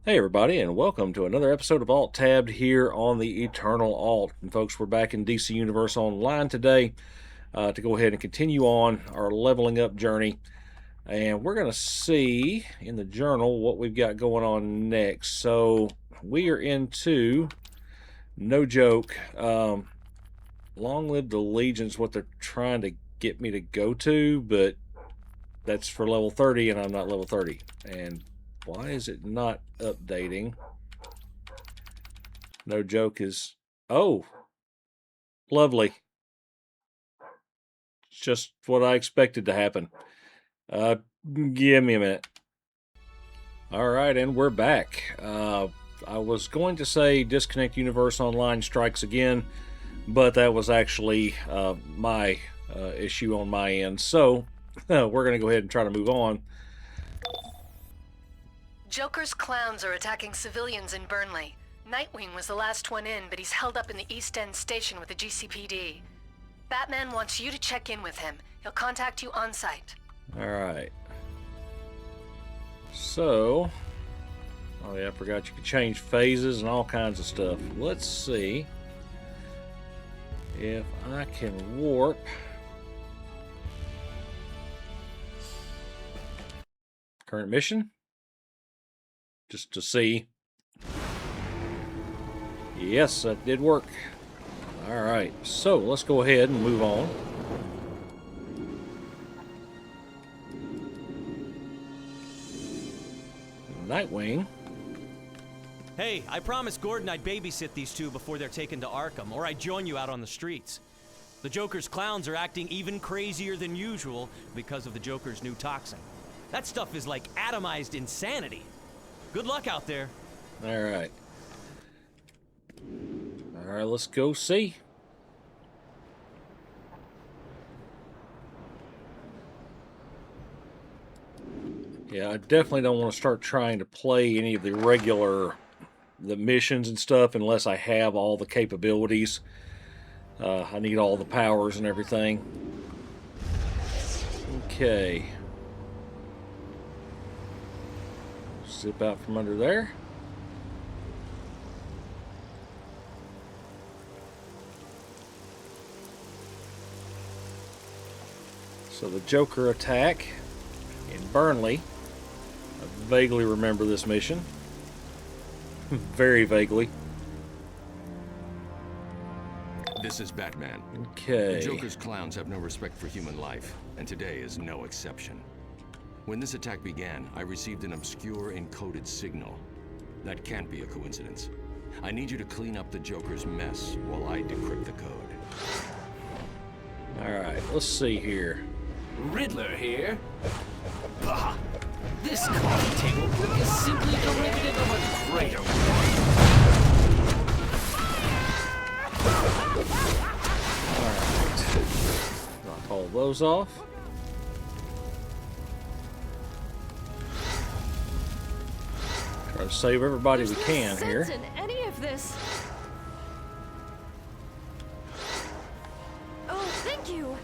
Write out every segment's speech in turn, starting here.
Hey everybody, and welcome to another episode of Alt Tabbed here on the Eternal Alt. And folks, we're back in DC Universe Online today to go ahead and continue on our leveling up journey. And we're going to see in the journal what we've got going on next. So we are into, no joke, Long Live the Legion's what they're trying to get me to go to, but that's for level 30 and I'm not level 30. And why is it not updating? No joke is... Oh, lovely. Just what I expected to happen. Give me a minute. All right, and we're back. I was going to say disconnect universe online strikes again, but that was actually my issue on my end. So we're going to go ahead and try to move on. Joker's clowns are attacking civilians in Burnley. Nightwing was the last one in, but he's held up in the East End station with the GCPD. Batman wants you to check in with him. He'll contact you on site. All right. So, oh yeah, I forgot you could change phases and all kinds of stuff. Let's see if I can warp. Current mission? Just to see. Yes, that did work. Alright, so let's go ahead and move on. Nightwing. Hey, I promised Gordon I'd babysit these two before they're taken to Arkham, or I'd join you out on the streets. The Joker's clowns are acting even crazier than usual because of the Joker's new toxin. That stuff is like atomized insanity. Good luck out there. Alright. Alright, let's go see. Yeah, I definitely don't want to start trying to play any of the missions and stuff unless I have all the capabilities. I need all the powers and everything. Okay. Zip out from under there. So the Joker attack in Burnley. I vaguely remember this mission. Very vaguely. This is Batman. Okay. The Joker's clowns have no respect for human life, and today is no exception. When this attack began, I received an obscure encoded signal. That can't be a coincidence. I need you to clean up the Joker's mess while I decrypt the code. Alright, let's see here. Riddler here. Bah! This coffee table book is simply derivative of a greater one. Alright. Knock all those off. Try to save everybody we can here. There's no sense in any of this. Oh, thank you.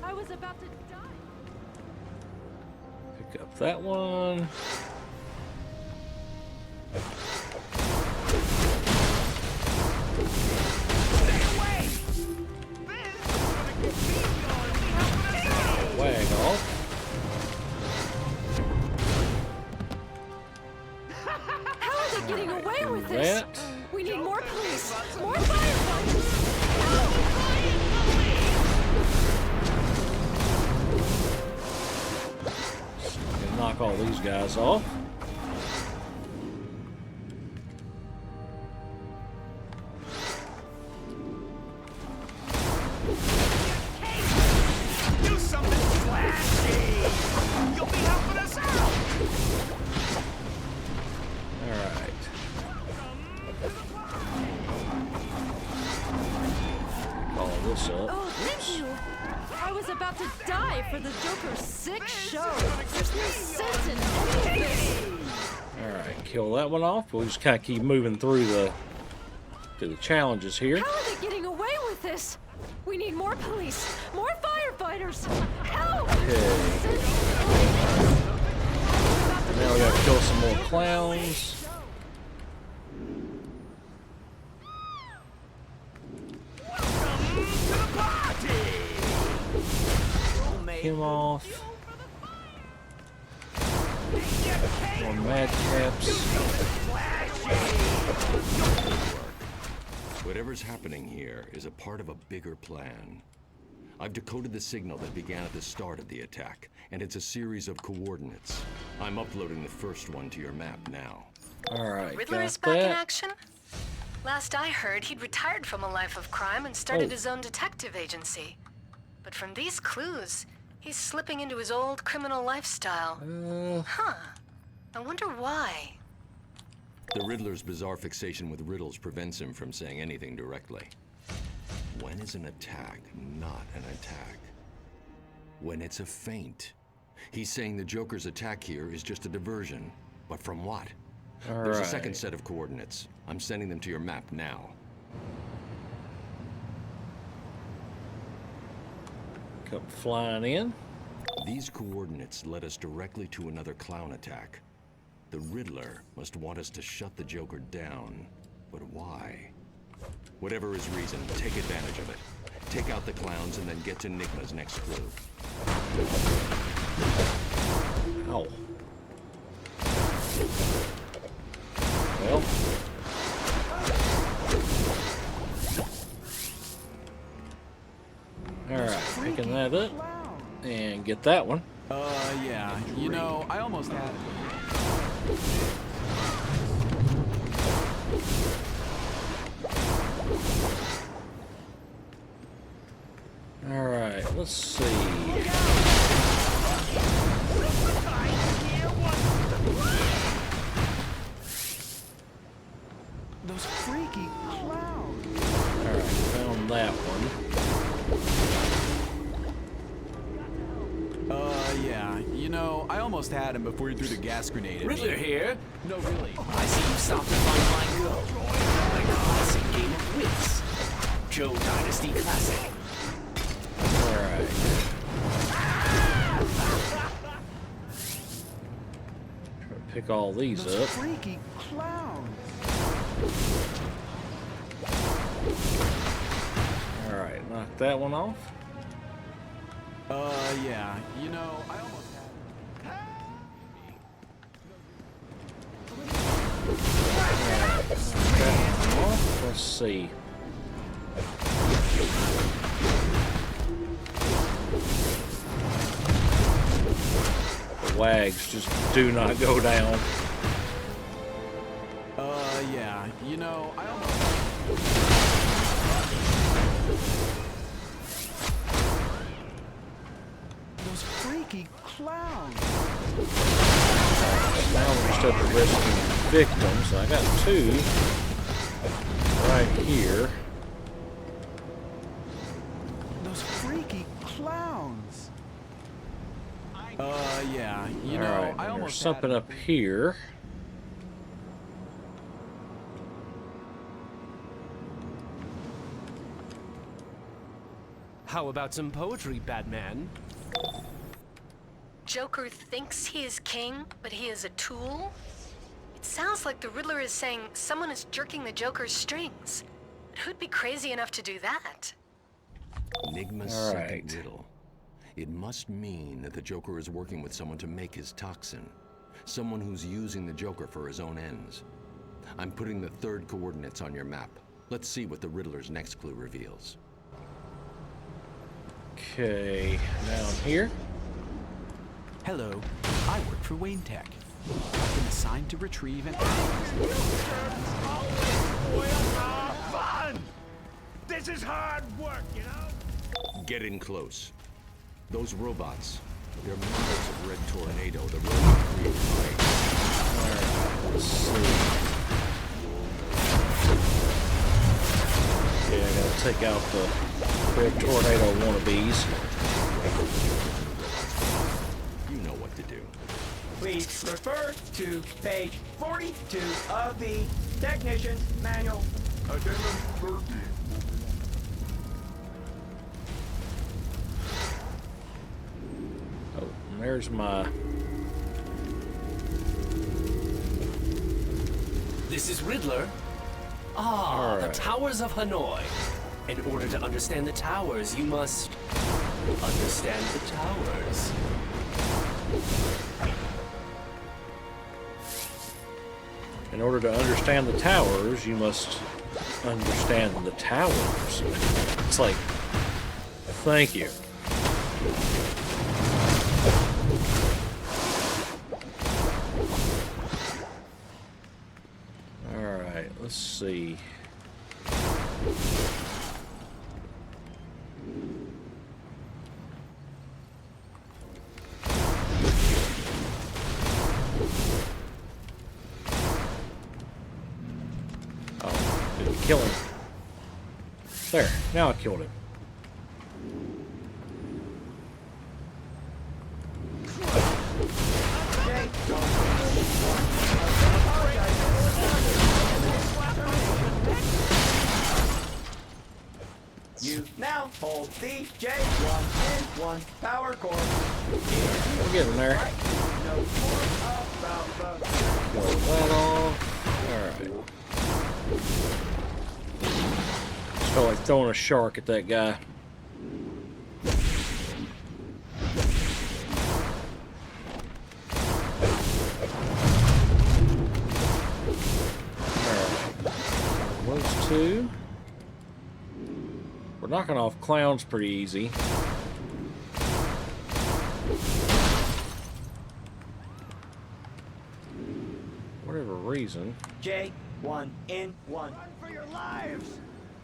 I was about to die. Pick up that one. Wag off. How are they getting away with this? That. We need more police, more firefighters. Gonna knock all these guys off. Do something flashy! You'll be helping us out! Alright. All this up. Oh, thank you. I was about to die for the Joker's sick show. There's no sense in any of this. Alright, kill that one off. We'll just kind of keep moving through the challenges here. How are they getting away with this? We need more police, more firefighters. Help! Okay. Now we gotta kill some more clowns. him off. More madcaps. Whatever's happening here is a part of a bigger plan. I've decoded the signal that began at the start of the attack, and it's a series of coordinates. I'm uploading the first one to your map now. Alright, Riddler got is back in that. action? Last I heard, he'd retired from a life of crime and started his own detective agency. But from these clues, he's slipping into his old criminal lifestyle. Huh. I wonder why. The Riddler's bizarre fixation with riddles prevents him from saying anything directly. When is an attack not an attack? When it's a feint. He's saying the Joker's attack here is just a diversion. But from what? There's a second set of coordinates. I'm sending them to your map now. Come flying in. These coordinates led us directly to another clown attack. The Riddler must want us to shut the Joker down. But why? Whatever his reason, take advantage of it. Take out the clowns and then get to Nigma's next clue. Oh. Well. Alright, picking that up. And get that one. Yeah. You know, I almost had it. Alright, let's see. Those freaky clowns. Alright, found that one. Yeah. You know, I almost had him before you threw the gas grenade at me. Riddler here. No, really. I see you stopped to find my girl. A classic game of wits. Joe Dynasty Classic. Alright. Try to pick all these Those up. freaky clowns. Alright, knock that one off. Yeah. You know, I almost had it. Alright, knock that one off. Let's see. The wags just do not go down. Yeah. You know, I almost. Those freaky clowns. Now we're just up to rescue victims. I got two right here. Those freaky clowns. Yeah. You know, Alright, I and almost there's something had it. up here. How about some poetry, Batman? Joker thinks he is king, but he is a tool? It sounds like the Riddler is saying someone is jerking the Joker's strings. But who'd be crazy enough to do that? Nigma's Alright. second riddle. It must mean that the Joker is working with someone to make his toxin. Someone who's using the Joker for his own ends. I'm putting the third coordinates on your map. Let's see what the Riddler's next clue reveals. Okay, down here. Hello, I work for Wayne Tech. I've been assigned to retrieve and Fun! This is hard work, you know? Get in close. Those robots, they're models of Red Tornado, the robot created by... Let's see. Okay, I gotta take out the Red Tornado wannabes. You know what to do. Please refer to page 42 of the Technician's Manual. Addendum 13. Oh, and there's my... This is Riddler. Ah, the Alright. Towers of Hanoi. In order to understand the towers, you must understand the towers. In order to understand the towers, you must understand the towers. It's like, thank you. Alright, let's see. Oh, did we kill him? There, now I killed him. You now hold the J1N1 power core. We're getting there. No more about the... Kill that off. Alright. Just felt like throwing a shark at that guy. Alright. Those two. We're knocking off clowns pretty easy. Whatever reason. J1N1. Run for your lives!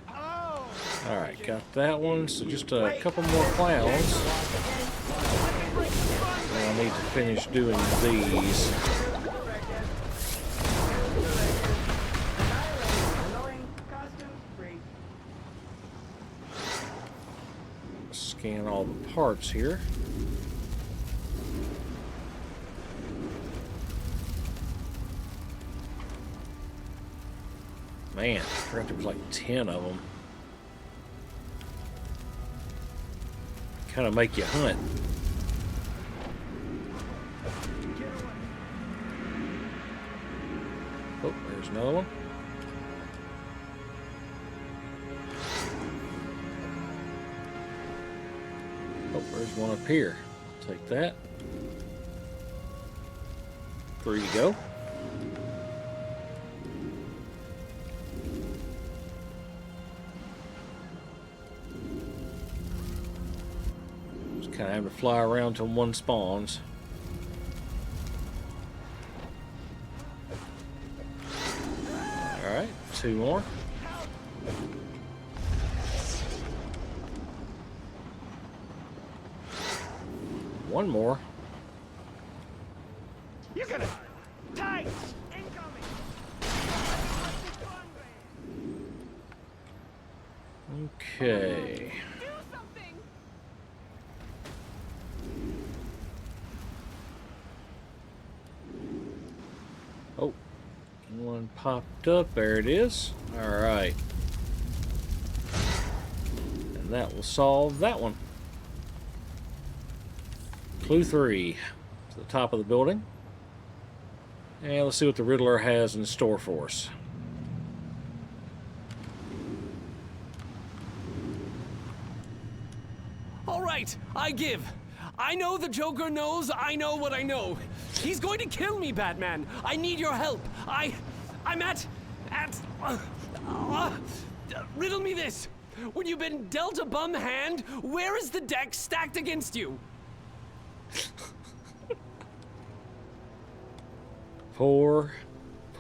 Oh! Alright, got that one. So just a couple more clowns. And I need to finish doing these. Scan all the parts here. Man, I forgot there was like 10 of them. Kind of make you hunt. Oh, there's another one. Oh, there's one up here. Take that. There you go. Just kind of having to fly around till one spawns. Alright, two more. One more. You're gonna... Tights! Incoming! Okay. Do something! Oh, one popped up. There it is. Alright. And that will solve that one. Clue 3. To the top of the building. And let's see what the Riddler has in store for us. All right, I give. I know the Joker knows I know what I know. He's going to kill me, Batman. I need your help. I'm at, riddle me this. When you've been dealt a bum hand, where is the deck stacked against you? Poor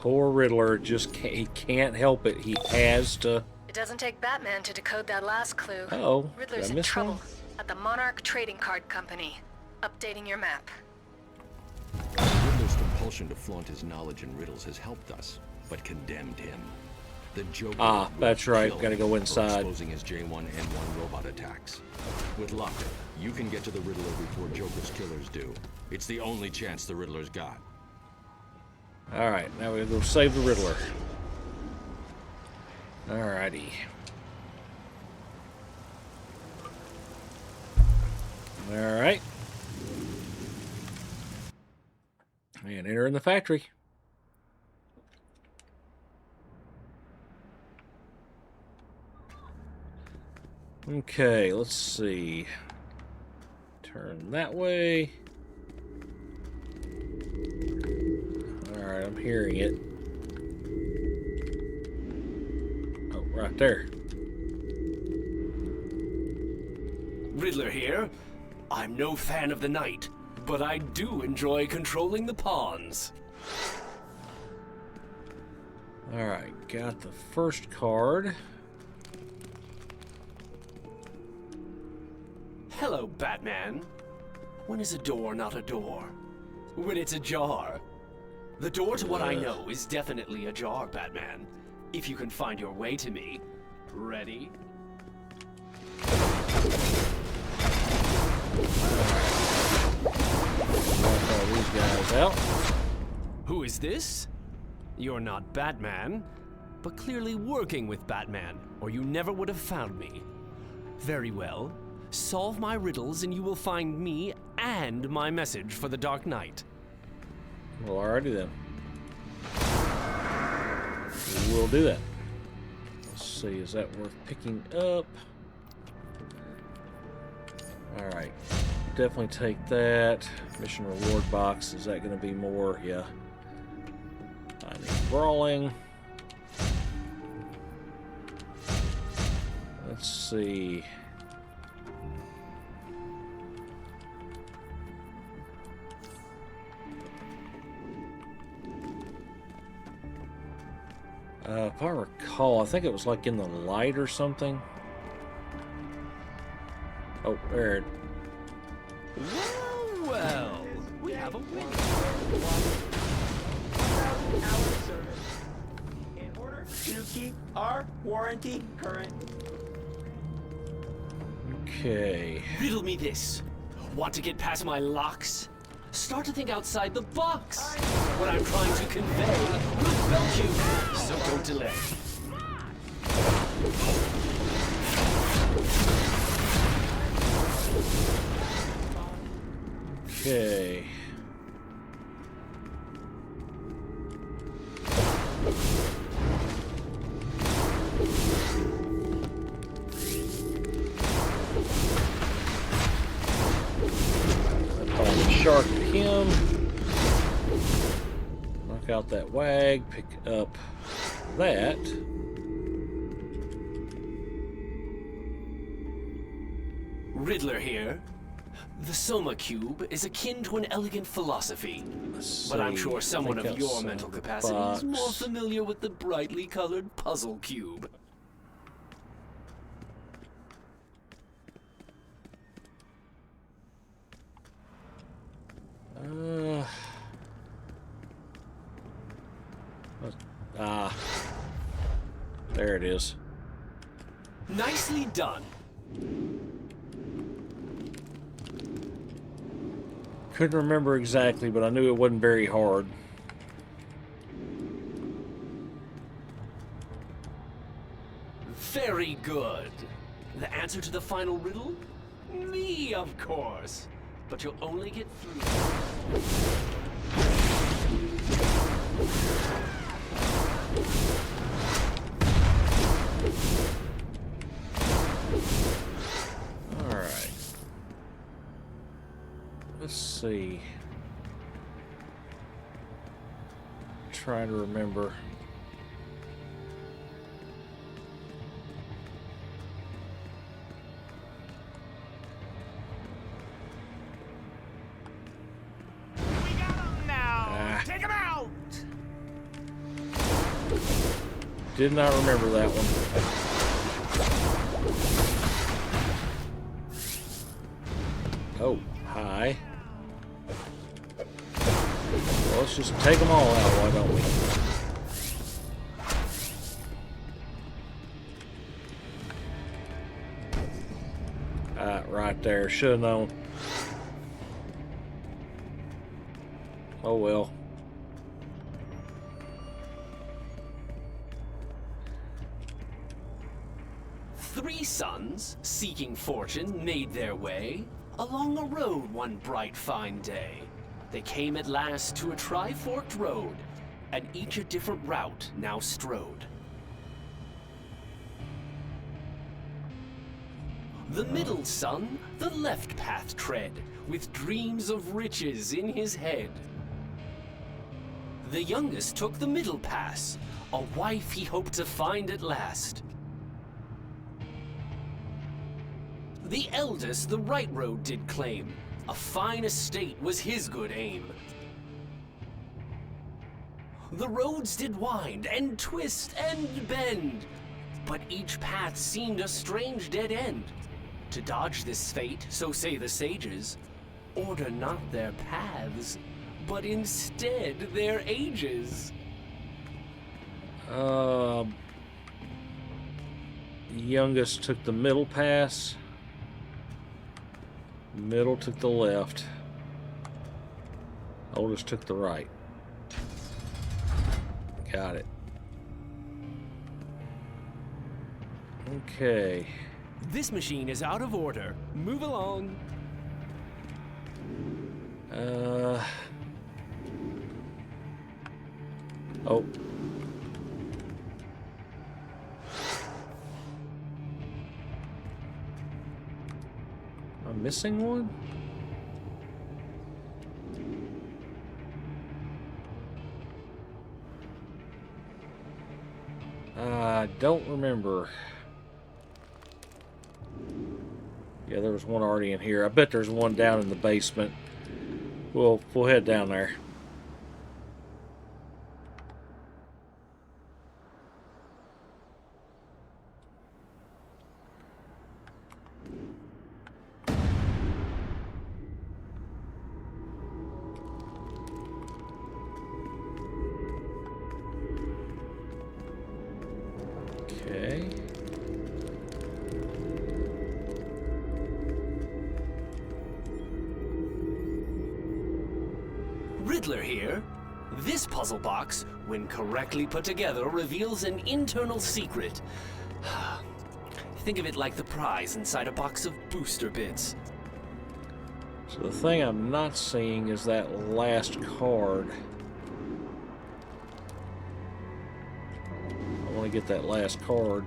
Riddler. Just he can't help it. He has to. It doesn't take Batman to decode that last clue. Uh-oh. Did Riddler's I in miss trouble one? at the Monarch Trading Card Company. Updating your map. Riddler's compulsion to flaunt his knowledge in riddles has helped us, but condemned him. The Joker Ah, that's will right. kill Gotta him go for inside. exposing his J1N1 robot attacks. With luck, you can get to the Riddler before Joker's killers do. It's the only chance the Riddler's got. Alright, now we go save the Riddler. Alrighty. Alright. And enter in the factory. Okay, let's see. Turn that way. Alright, I'm hearing it. Oh, right there. Riddler here. I'm no fan of the night, but I do enjoy controlling the pawns. Alright, got the first card. Hello, Batman. When is a door not a door? When it's ajar. The door to what I know is definitely ajar, Batman. If you can find your way to me. Ready? Knock all these guys out. Who is this? You're not Batman, but clearly working with Batman, or you never would have found me. Very well. Solve my riddles and you will find me and my message for the Dark Knight. Well, alrighty then. We'll do that. Let's see, is that worth picking up? Alright. Definitely take that. Mission reward box. Is that going to be more? Yeah. I need brawling. Let's see. If I recall, I think it was like in the light or something. Oh, there it. Well, we have a winner. Hour service. In order to keep our warranty current. Okay. Riddle me this. Want to get past my locks? Start to think outside the box. What I'm trying to convey will belt you, so don't delay. Okay. Shark him. Knock out that wag. Pick up that. Riddler here. The Soma Cube is akin to an elegant philosophy. But I'm sure someone of your mental capacity is more familiar with the brightly colored puzzle cube. There it is. Nicely done. Couldn't remember exactly, but I knew it wasn't very hard. Very good. The answer to the final riddle? Me, of course. But you'll only get through. Alright. Let's see. Trying to remember. We got him now! Take him out! Did not remember that one. Oh, hi. Well, let's just take them all out, why don't we? Right there. Should have known. Oh well. Three sons, seeking fortune, made their way along a road one bright fine day. They came at last to a tri-forked road, and each a different route now strode. The middle son, the left path tread, with dreams of riches in his head. The youngest took the middle pass, a wife he hoped to find at last. The eldest the right road did claim, a fine estate was his good aim. The roads did wind and twist and bend, but each path seemed a strange dead end. To dodge this fate, so say the sages, order not their paths, but instead their ages. Youngest took the middle pass. Middle took the left. Oldest took the right. Got it. Okay. This machine is out of order. Move along. Oh. I'm missing one? I don't remember. Yeah, there was one already in here. I bet there's one down in the basement. We'll head down there. Okay. Riddler here. This puzzle box, when correctly put together, reveals an internal secret. Think of it like the prize inside a box of booster bits. So the thing I'm not seeing is that last card. I want to get that last card.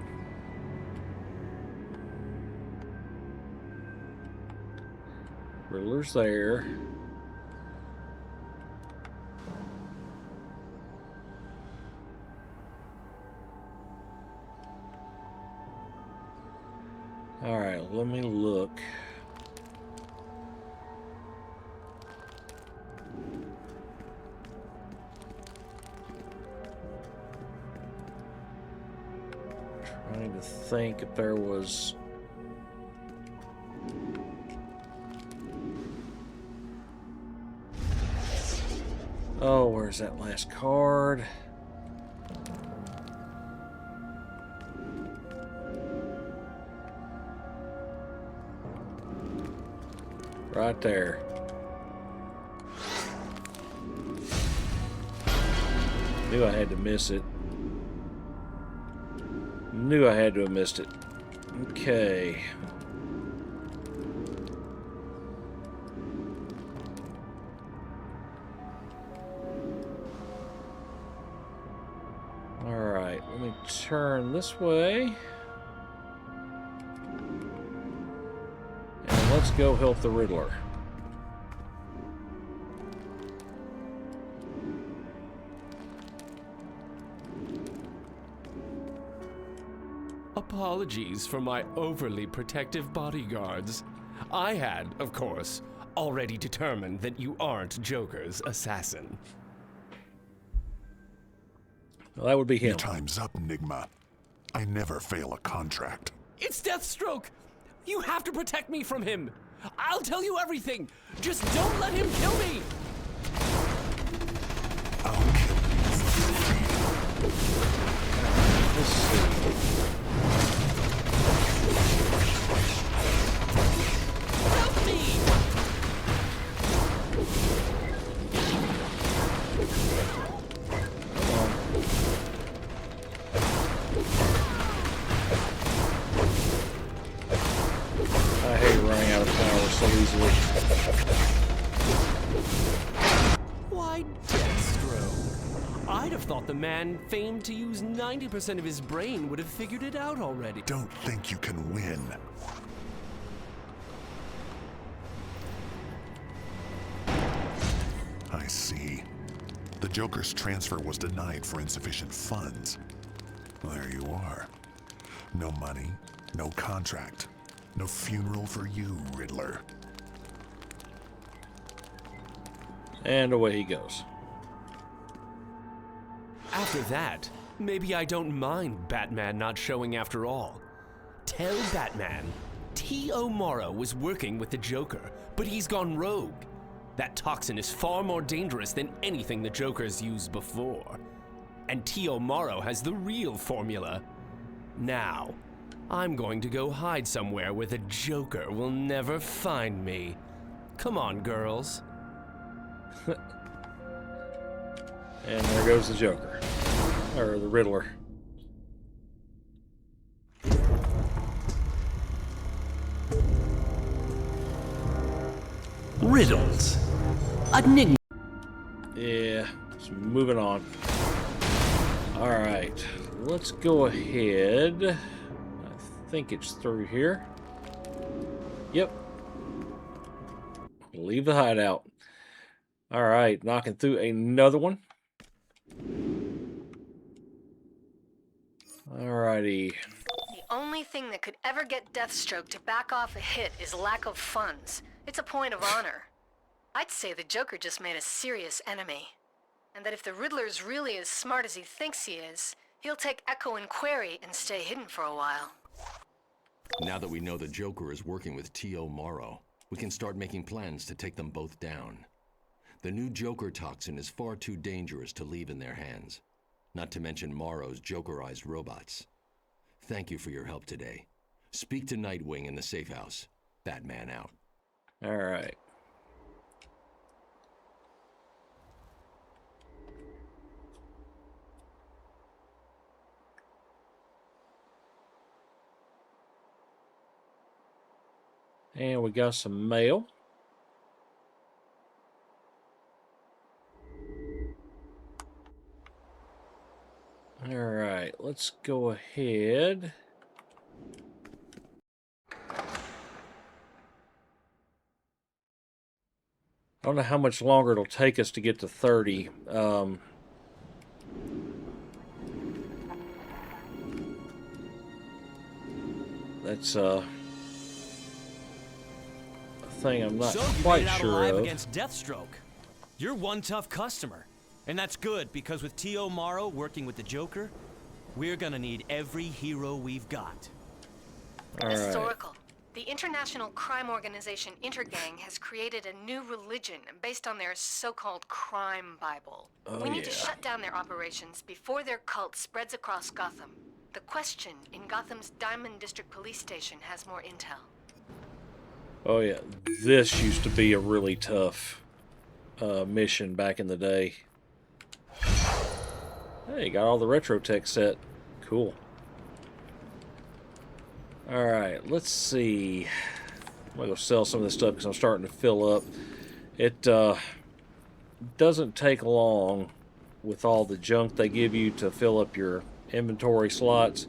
Riddler's there. All right, let me look. Trying to think if there was... Oh, where's that last card? Right there. Knew I had to miss it. Knew I had to have missed it. Okay. Alright, let me turn this way. And let's go help the Riddler. Apologies for my overly protective bodyguards. I had, of course, already determined that you aren't Joker's assassin. Well, that would be him. Your time's up, Enigma. I never fail a contract. It's Deathstroke! You have to protect me from him! I'll tell you everything! Just don't let him kill me! I'll kill you. Let's see. Help me! I hate running out of power so easily. Why, Deathstroke? I'd have thought the man famed to use 90% of his brain would have figured it out already. Don't think you can win. I see. The Joker's transfer was denied for insufficient funds. There you are. No money, no contract, no funeral for you, Riddler. And away he goes. After that, maybe I don't mind Batman not showing after all. Tell Batman, T.O. Morrow was working with the Joker, but he's gone rogue. That toxin is far more dangerous than anything the Joker's used before. And T.O. Morrow has the real formula. Now, I'm going to go hide somewhere where the Joker will never find me. Come on, girls. And there goes the Joker. Or the Riddler. Riddles. Enigma. Yeah, so moving on. Alright, let's go ahead. I think it's through here. Yep. Leave the hideout. Alright, knocking through another one. Alrighty. The only thing that could ever get Deathstroke to back off a hit is lack of funds. It's a point of honor. I'd say the Joker just made a serious enemy. And that if the Riddler's really as smart as he thinks he is, he'll take Echo and Query and stay hidden for a while. Now that we know the Joker is working with T.O. Morrow, we can start making plans to take them both down. The new Joker toxin is far too dangerous to leave in their hands. Not to mention Morrow's Jokerized robots. Thank you for your help today. Speak to Nightwing in the safe house. Batman out. Alright. And we got some mail. Alright, let's go ahead. I don't know how much longer it'll take us to get to 30. That's a thing I'm not so you quite made it out sure alive of. against Deathstroke. You're one tough customer. And that's good, because with T.O. Morrow working with the Joker, we're gonna need every hero we've got. All right. Historical. The international crime organization Intergang has created a new religion based on their so-called crime Bible. We need to shut down their operations before their cult spreads across Gotham. The Question in Gotham's Diamond District Police Station has more intel. Oh yeah, this used to be a really tough mission back in the day. Hey, got all the retro tech set. Cool. Alright, let's see. I'm going to go sell some of this stuff because I'm starting to fill up. It doesn't take long with all the junk they give you to fill up your inventory slots.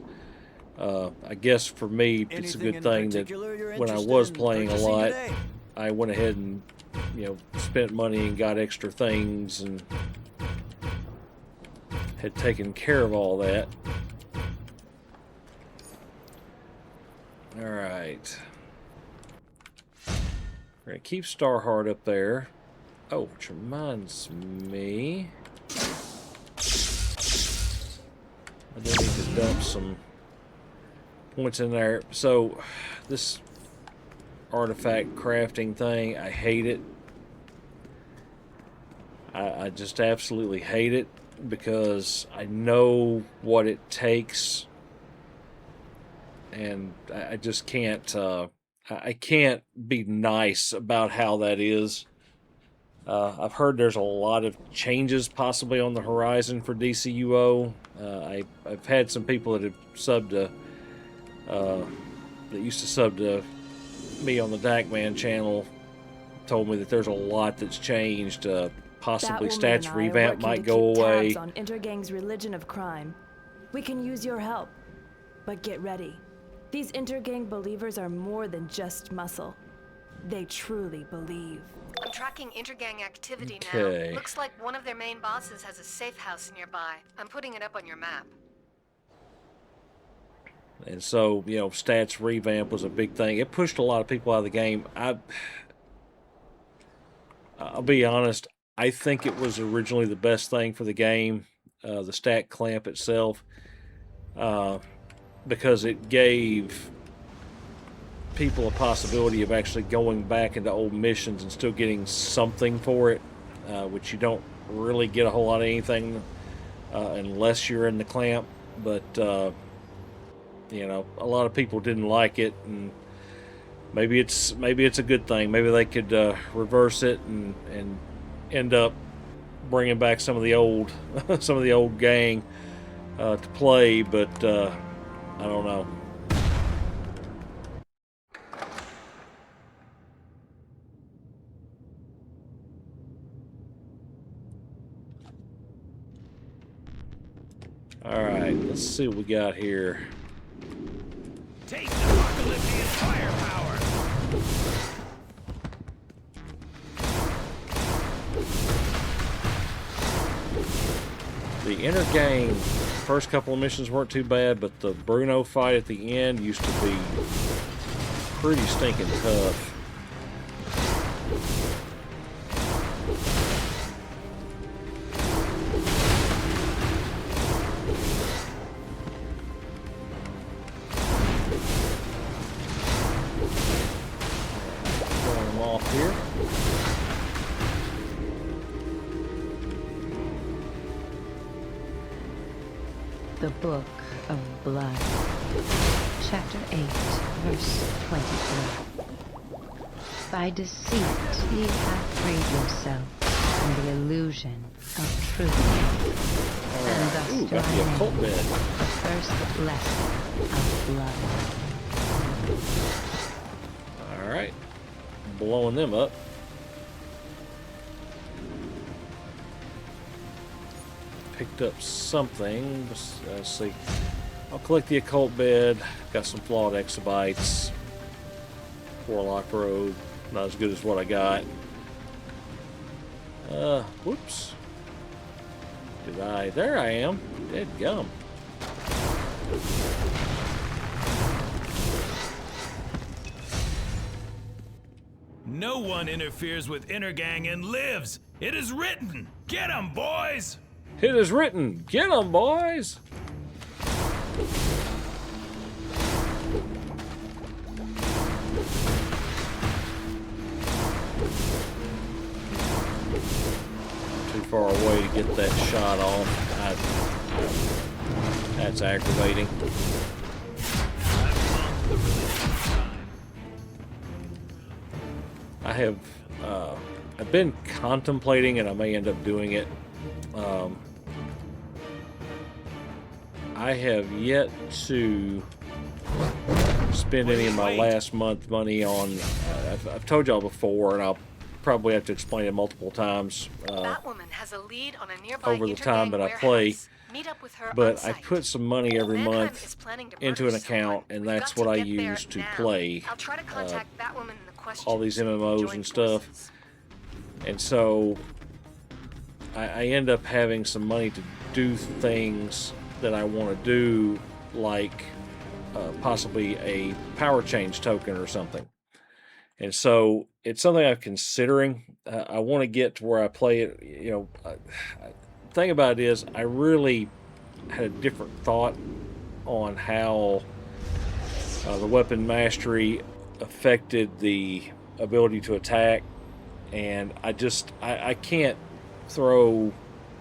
I guess for me, it's a good thing that when I was playing a lot, I went ahead and, you know, spent money and got extra things and had taken care of all that. Alright. We're going to keep Starheart up there. Oh, which reminds me, I do need to dump some points in there. So, this artifact crafting thing, I hate it. I just absolutely hate it because I know what it takes, and I just can't. I can't be nice about how that is. I've heard there's a lot of changes possibly on the horizon for DCUO. I've had some people that have subbed to, that used to sub to me on the Dackman channel, told me that there's a lot that's changed. Possibly stats revamp might go away. On Intergang's religion of crime. We can use your help, but get ready. These Intergang believers are more than just muscle. They truly believe. I'm tracking intergang activity Okay. now. Looks like one of their main bosses has a safe house nearby. I'm putting it up on your map. And so, you know, stats revamp was a big thing. It pushed a lot of people out of the game. I'll be honest, I think it was originally the best thing for the game, the stat clamp itself, because it gave people a possibility of actually going back into old missions and still getting something for it, which you don't really get a whole lot of anything unless you're in the clamp. But you know, a lot of people didn't like it, and maybe it's a good thing. Maybe they could reverse it and end up bringing back some of the old gang to play. But I don't know. All right, let's see what we got here. Taste apocalyptic firepower! The inner gang, first couple of missions weren't too bad, but the Bruno fight at the end used to be pretty stinking tough. Throwing them off here. The Book of Blood, Chapter 8, verse 24. By deceit ye have freed yourself from the illusion of truth, and thus Ooh, to got the occult the bed. first lesson of blood. All right, blowing them up. Picked up something. Let's see. I'll collect the occult bed. Got some flawed exabytes. Warlock robe. Not as good as what I got. Whoops. Did I? There I am. Dead gum. No one interferes with Intergang and lives! It is written! Get 'em, boys! It is written. Get 'em, boys. Too far away to get that shot off. That's aggravating. I have I've been contemplating, and I may end up doing it. I have yet to spend any of my last month money on. I've told y'all before, and I'll probably have to explain it multiple times Batwoman has a lead on a nearby over the time intergang that I play. warehouse. Meet up with her But I on-site. put some money every Mannheim month is planning to into murder an account, someone. and We've that's got to what I get there use to now. play I'll try to contact Batwoman in the question. all these so we can MMOs join and stuff. forces. And so I end up having some money to do things that I want to do, like possibly a power change token or something. And so it's something I'm considering. I want to get to where I play it. You know, the thing about it is, I really had a different thought on how the weapon mastery affected the ability to attack, and I can't throw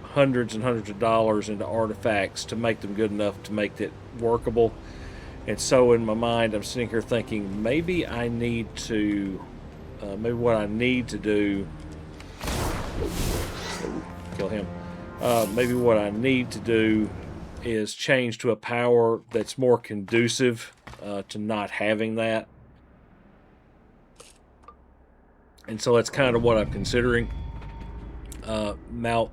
hundreds and hundreds of dollars into artifacts to make them good enough to make it workable. And so in my mind, I'm sitting here thinking, maybe I need to, maybe what I need to do, kill him, maybe what I need to do is change to a power that's more conducive to not having that. And so that's kind of what I'm considering. Now,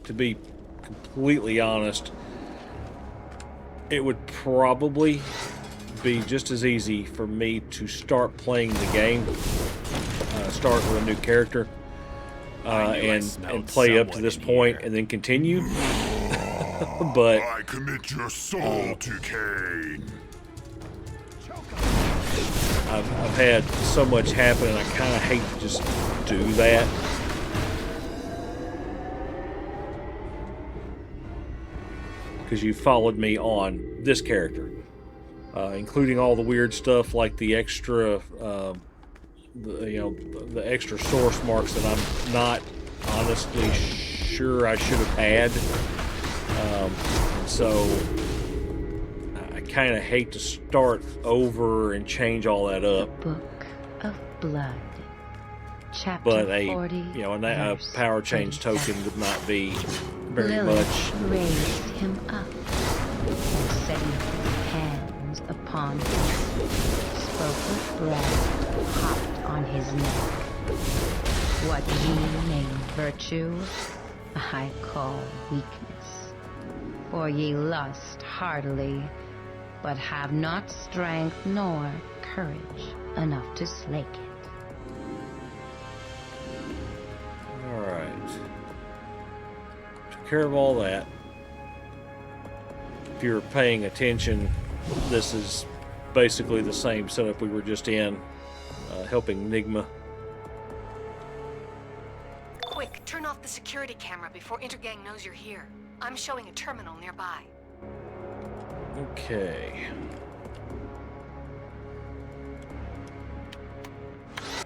to be completely honest, it would probably be just as easy for me to start playing the game start with a new character and play up to this point and then continue. But I commit your soul to Cain. I've had so much happen, and I kind of hate to just do that. Because you followed me on this character, including all the weird stuff like the extra, the extra source marks that I'm not honestly sure I should have had. So I kind of hate to start over and change all that up. The Book of Blood, Chapter But a 40, a power change 37. token would not be very Lilith much. raised him up and setting his hands upon him, spoke with breath hot on his neck. What ye name virtue, I call weakness. For ye lust heartily, but have not strength nor courage enough to slake it. Alright. Took care of all that. If you're paying attention, this is basically the same setup we were just in, helping Nigma. Quick, turn off the security camera before Intergang knows you're here. I'm showing a terminal nearby. Okay.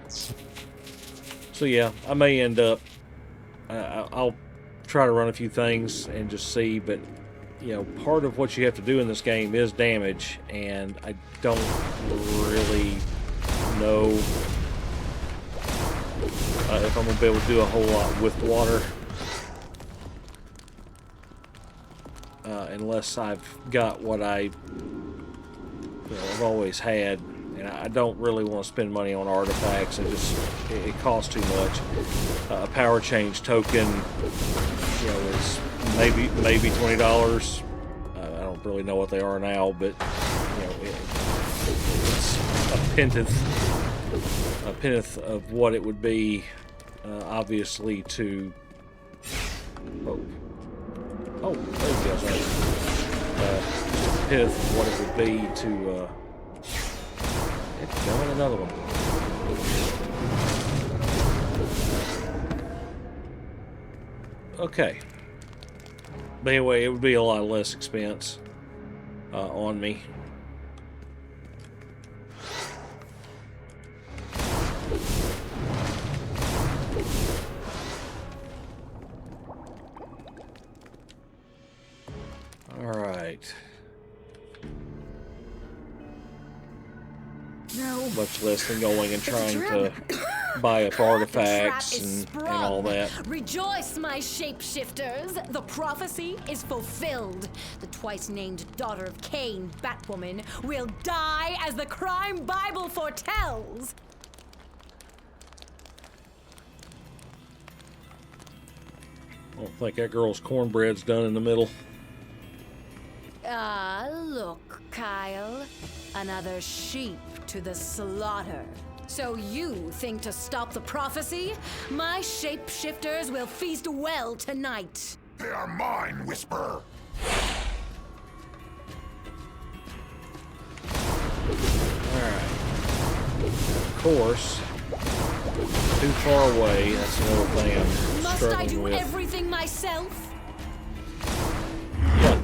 So yeah, I may end up, I'll try to run a few things and just see, but part of what you have to do in this game is damage, and I don't really know if I'm going to be able to do a whole lot with water. Unless I've got what I've always had, and I don't really want to spend money on artifacts. It costs too much. A power change token, is maybe $20. I don't really know what they are now, but it's a penneth of what it would be, obviously to. Oh, there he goes. Just a pith of what it would be to, going another one. Okay. But anyway, it would be a lot less expense on me. Alright. No. Much less than going and trying to buy up artifacts and all that. Rejoice, my shapeshifters! The prophecy is fulfilled. The twice-named daughter of Cain, Batwoman, will die as the crime Bible foretells. I don't think that girl's cornbread's done in the middle. Ah, look, Kyle. Another sheep to the slaughter. So you think to stop the prophecy? My shapeshifters will feast well tonight. They are mine, Whisper. Alright. Of course, too far away. That's another thing I'm Must struggling I do with. everything myself? Yeah.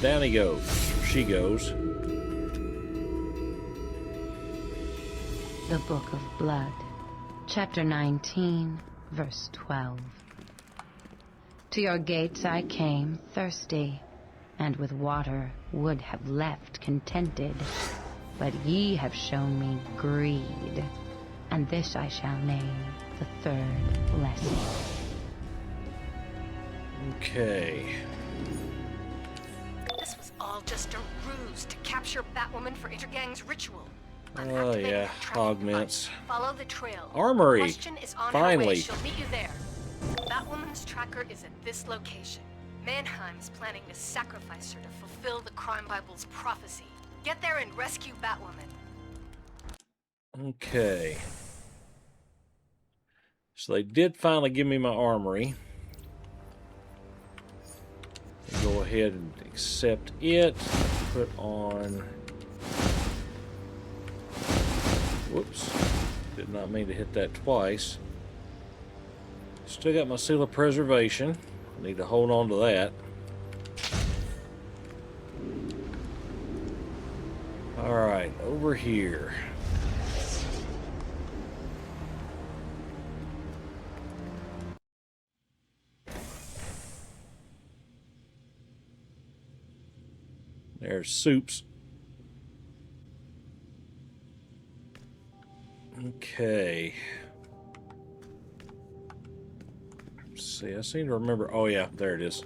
Down he goes. She goes. The Book of Blood, Chapter 19, Verse 12. To your gates I came thirsty, and with water would have left contented. But ye have shown me greed, And this I shall name the third lesson. Okay. This was all just a ruse to capture Batwoman for Intergang's ritual. Oh yeah, augments. Follow the trail. Armory. The question is on her Finally. way. She'll meet you there. Batwoman's tracker is at this location. Mannheim is planning to sacrifice her to fulfill the Crime Bible's prophecy. Get there and rescue Batwoman. Okay. So they did finally give me my armory. Go ahead and accept it. Put on... Whoops. Did not mean to hit that twice. Still got my seal of preservation. I need to hold on to that. Alright, over here. There's Soups. Okay. Let's see, I seem to remember. Oh, yeah, there it is.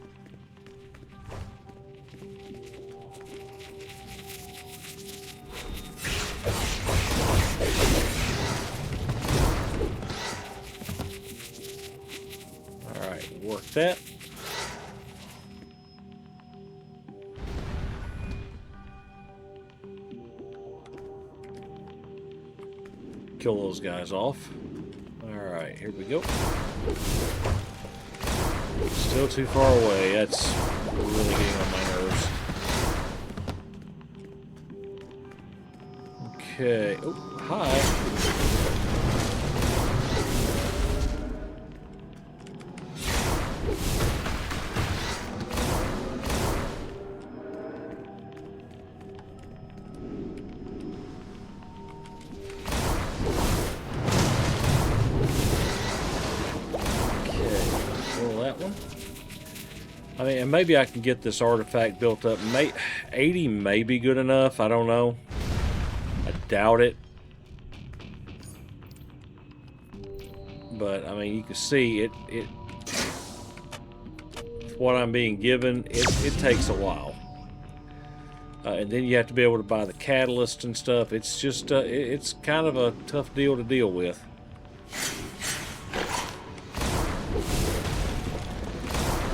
All right, work that. Kill those guys off. Alright, here we go. Still too far away. That's really getting on my nerves. Okay. Oh, hi. I mean, and maybe I can get this artifact built up. 80 may be good enough. I don't know. I doubt it. But, I mean, you can see it what I'm being given, it takes a while. And then you have to be able to buy the catalyst and stuff. It's just, it's kind of a tough deal to deal with.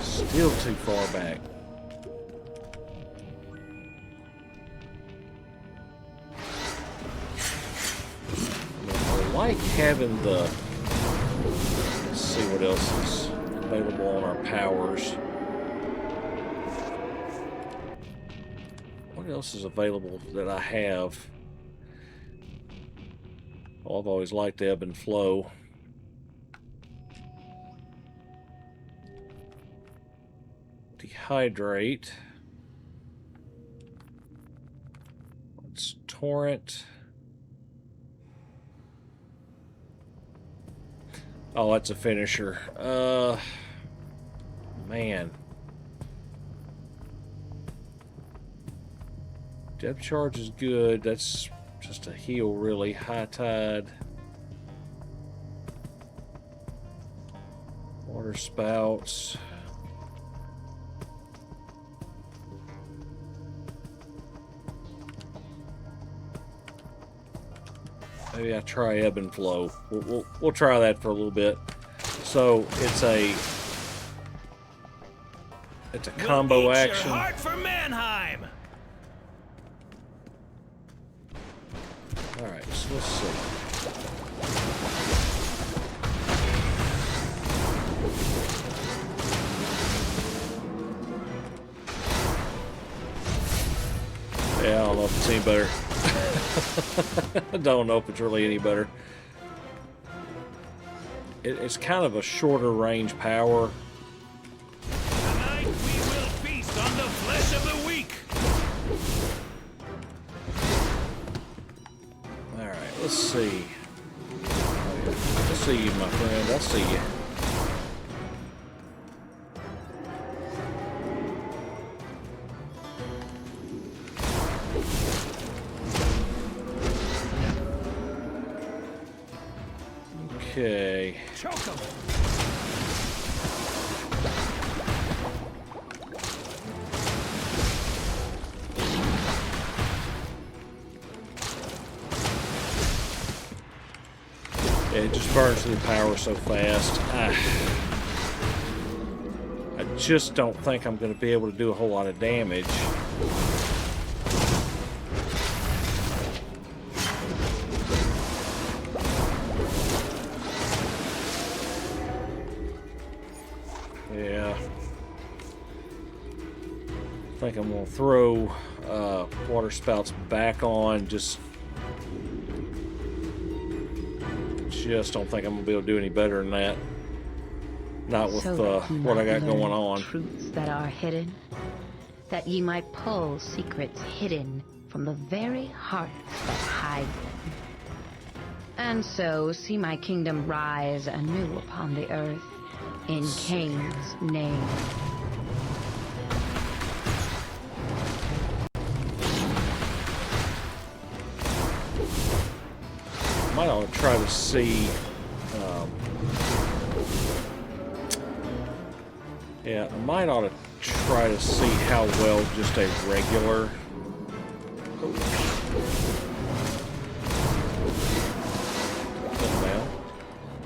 Still too far back. I like having the... Let's see what else is available on our powers. What else is available that I have? Oh, I've always liked the ebb and flow. Dehydrate. Let's torrent. Oh, that's a finisher. Man. Depth charge is good. That's just a heal, really. High tide. Water spouts. Maybe I try ebb and flow. We'll try that for a little bit. So it's a combo action. Your heart for Mannheim. All right, so let's see. Yeah, I don't know if it's any better. I don't know if it's really any better. It's kind of a shorter range power. Tonight we will feast on the flesh of the weak. All right, let's see. Oh, yeah. I see you, my friend. I see you. Okay. Choke him. It just burns through the power so fast. I just don't think I'm going to be able to do a whole lot of damage. Yeah. I think I'm going to throw water spouts back on. Just don't think I'm going to be able to do any better than that. Not with what I got going on. Truths that are hidden, that ye might pull secrets hidden from the very hearts that hide them. And so see my kingdom rise anew upon the earth in Cain's name. Might ought to try to see. Yeah, I might ought to try to see how well just a regular. Now,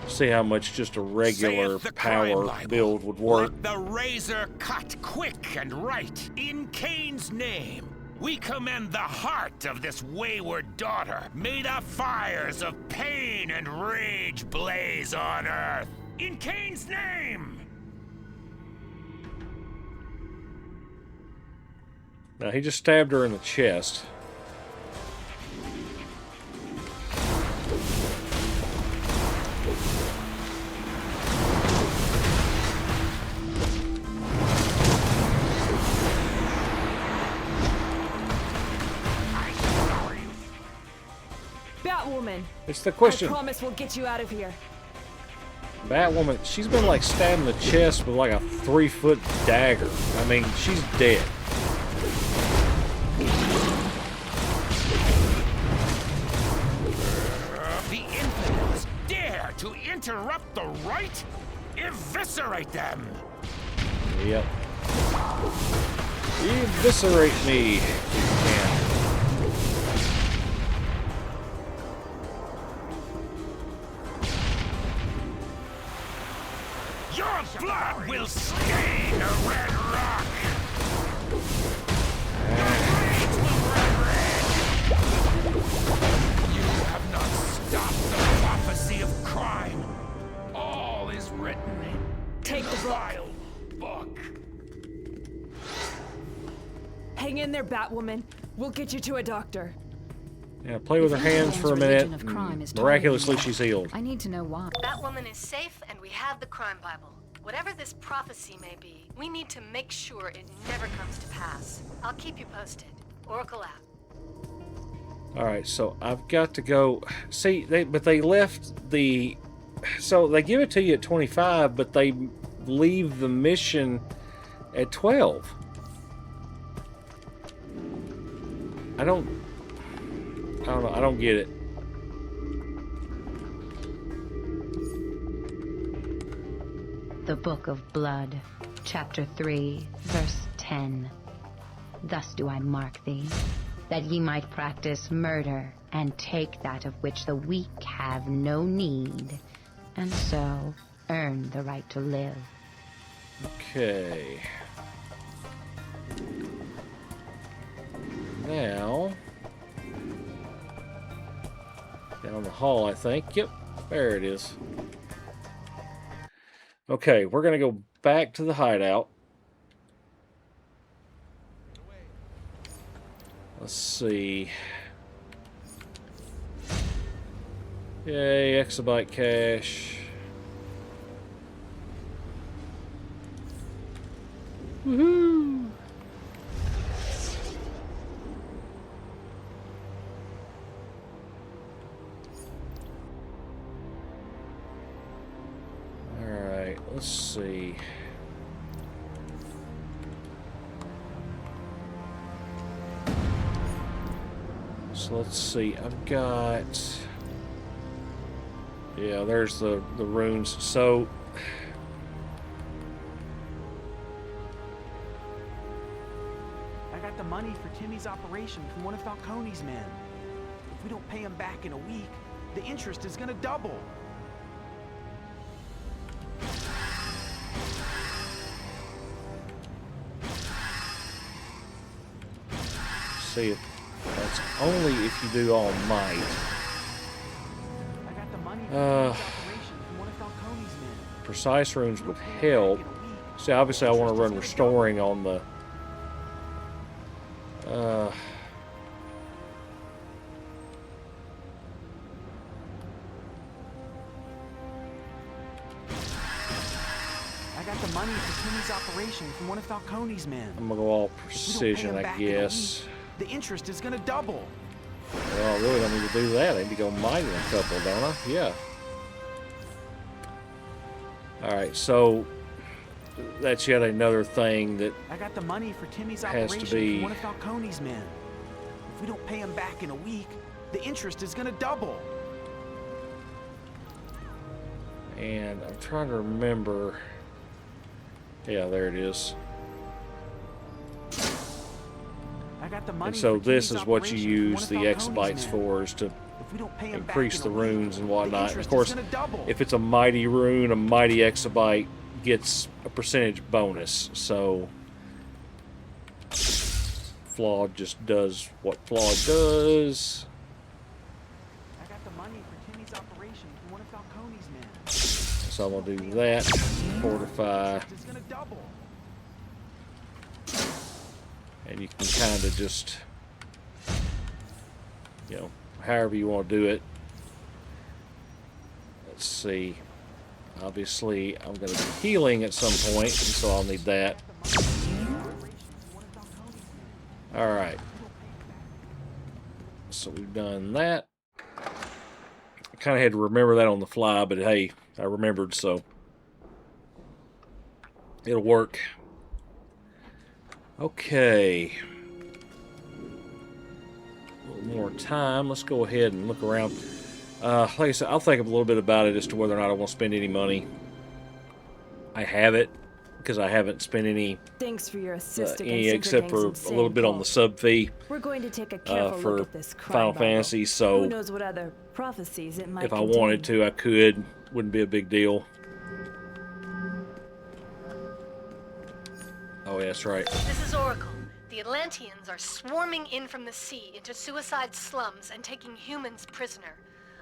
see how much just a regular power build would work. Let the razor cut quick and right in Cain's name. We commend the heart of this wayward daughter. May the fires of pain and rage blaze on earth. In Cain's name! Now, he just stabbed her in the chest. Batwoman. It's the question. I promise we'll get you out of here. Batwoman, she's been like stabbed in the chest with like a 3-foot dagger. I mean, she's dead. The infidels dare to interrupt the right? Eviscerate them! Yep. Eviscerate me. Yeah. Your blood will stain a red rock! Blades will run red! You have not stopped the prophecy of crime. All is written. Take the vile book. Hang in there, Batwoman. We'll get you to a doctor. Yeah, play with her hands for a minute. Miraculously, she's healed. I need to know why. Batwoman is safe, and we have the crime Bible. Whatever this prophecy may be, we need to make sure it never comes to pass. I'll keep you posted. Oracle out. Alright, so I've got to go. See, they left the. So they give it to you at 25, but they leave the mission at 12. I don't know. I don't get it. The Book of Blood, Chapter 3, Verse 10. Thus do I mark thee, that ye might practice murder, and take that of which the weak have no need, and so earn the right to live. Okay. Now, down the hall, I think. Yep, there it is. Okay, we're going to go back to the hideout. Let's see. Yay, exabyte cache. Woohoo! Alright, let's see. So let's see, I've got Yeah, there's the runes. So I got the money for Timmy's operation from one of Falcone's men. If we don't pay him back in a week, the interest is gonna double. see it. That's only if you do all might. I got the money for Timmy's operation from one of Falcone's men. Precise runes would help. See, obviously I want to run restoring on the I got the money for Timmy's operation from one of Falcone's men. I'm gonna go all If we don't pay precision, him I back in a guess. week, the interest is gonna double. Well, I really don't need to do that. I need to go mighty in a couple, don't I? Yeah. Alright, so that's yet another thing that I got the money for Timmy's has to operation be- from one of Falcone's men. If we don't pay him back in a week, the interest is gonna double. and I'm trying to remember. Yeah, there it is. I got the money And so for this Timmy's is what you operation from one use of the Falcone's exabytes men. for, is to If we don't pay him increase back the in a week, runes and the whatnot. Of interest course, is gonna double. if it's a mighty rune, a mighty exabyte gets a percentage bonus. So Flawed just does what Flawed does. I got the money for Timmy's operation from one of Falcone's men. So I'm gonna do that. Fortify. It's gonna double. And you can kind of just, you know, however you want to do it. Let's see. Obviously, I'm going to be healing at some point, and so I'll need that. Alright. So we've done that. I kind of had to remember that on the fly, but hey, I remembered, so it'll work. Okay. A little more time. Let's go ahead and look around. Like I said, I'll think a little bit about it as to whether or not I want to spend any money. I have it because I haven't spent any Thanks for your assist except for a little bit on the sub fee We're going to take a careful for look at this crime Final Bible. Fantasy. Who So knows what other prophecies it might if I contain. wanted to, I could. Wouldn't be a big deal. Oh, yeah, that's right. This is Oracle. The Atlanteans are swarming in from the sea into suicide slums and taking humans prisoner.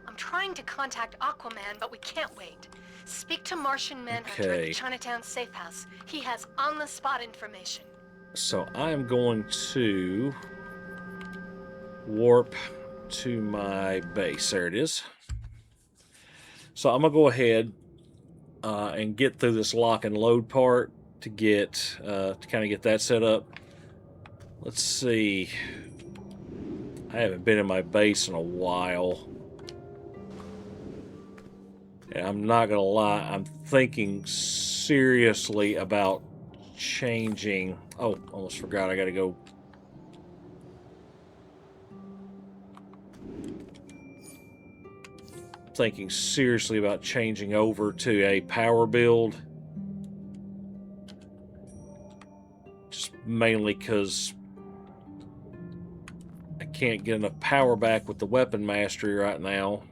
I'm trying to contact Aquaman, but we can't wait. Speak to Martian Manhunter at Okay. the Chinatown safe house. He has on-the-spot information. So I am going to warp to my base. There it is. So I'm gonna go ahead and get through this lock and load part to get to kind of get that set up. Let's see. I haven't been in my base in a while. And I'm not gonna lie, I'm thinking seriously about changing. Oh, almost forgot, I gotta go. Thinking seriously about changing over to a power build. Just mainly because I can't get enough power back with the weapon mastery right now.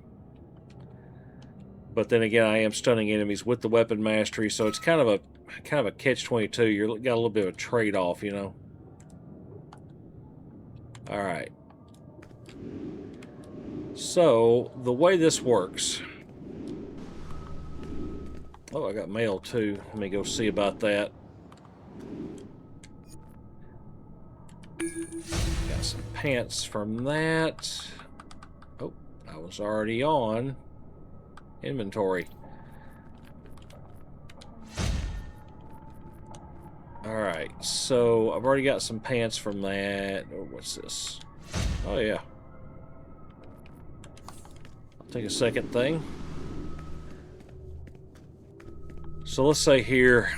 But then again, I am stunning enemies with the weapon mastery, so it's kind of a catch-22. You got a little bit of a trade-off, you know. All right. So the way this works. Oh, I got mail too. Let me go see about that. Got some pants from that. Oh, I was already on inventory. Alright, so I've already got some pants from that. Oh, what's this? Oh, yeah. I'll take a second thing. So let's say here,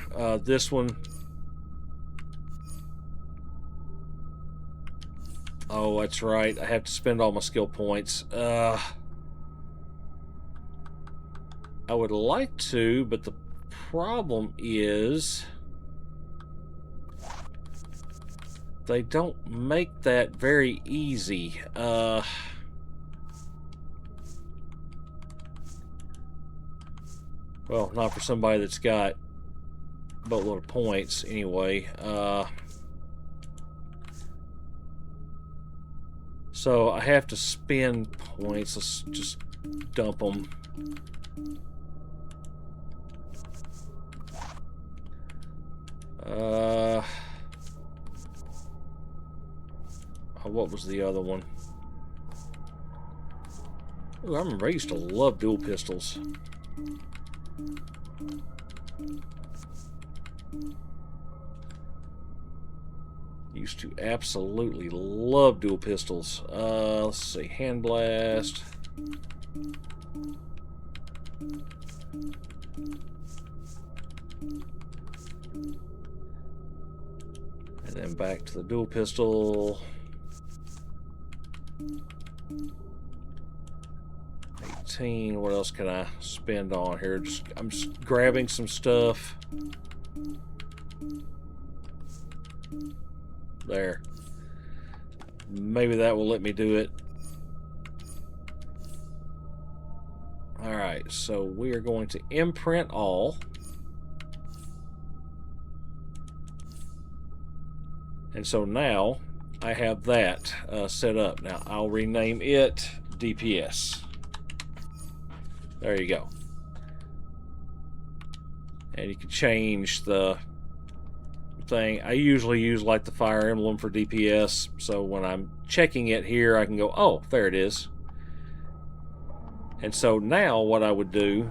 this one. Oh, that's right. I have to spend all my skill points. I would like to, but the problem is they don't make that very easy. Well, not for somebody that's got a boatload of points anyway. So I have to spend points. Let's just dump them. What was the other one? Ooh, I remember I used to love dual pistols. Used to absolutely love dual pistols. Let's see, hand blast. And then back to the dual pistol. 18. What else can I spend on here? I'm just grabbing some stuff. There. Maybe that will let me do it. Alright, so we are going to imprint all. And so now I have that set up. Now I'll rename it DPS. There you go. And you can change the thing. I usually use like the fire emblem for DPS, so when I'm checking it here I can go, oh, there it is. And so now what I would do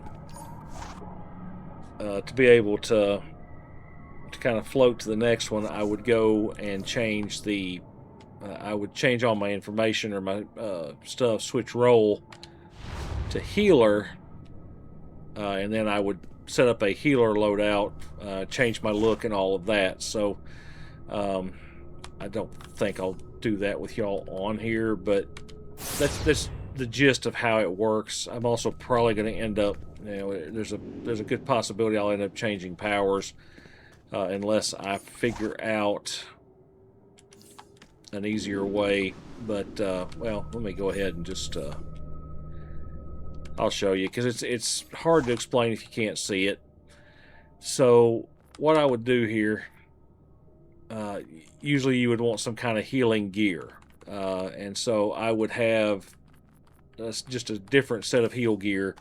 to be able to kind of float to the next one, I would go and change the I would change all my information or my stuff, switch role to healer, and then I would set up a healer loadout, change my look and all of that. So I don't think I'll do that with y'all on here, but that's the gist of how it works. I'm also probably going to end up, you know, there's a good possibility I'll end up changing powers unless I figure out an easier way. But well, let me go ahead and just I'll show you, because it's hard to explain if you can't see it. So what I would do here, usually you would want some kind of healing gear, and so I would have just a different set of heal gear.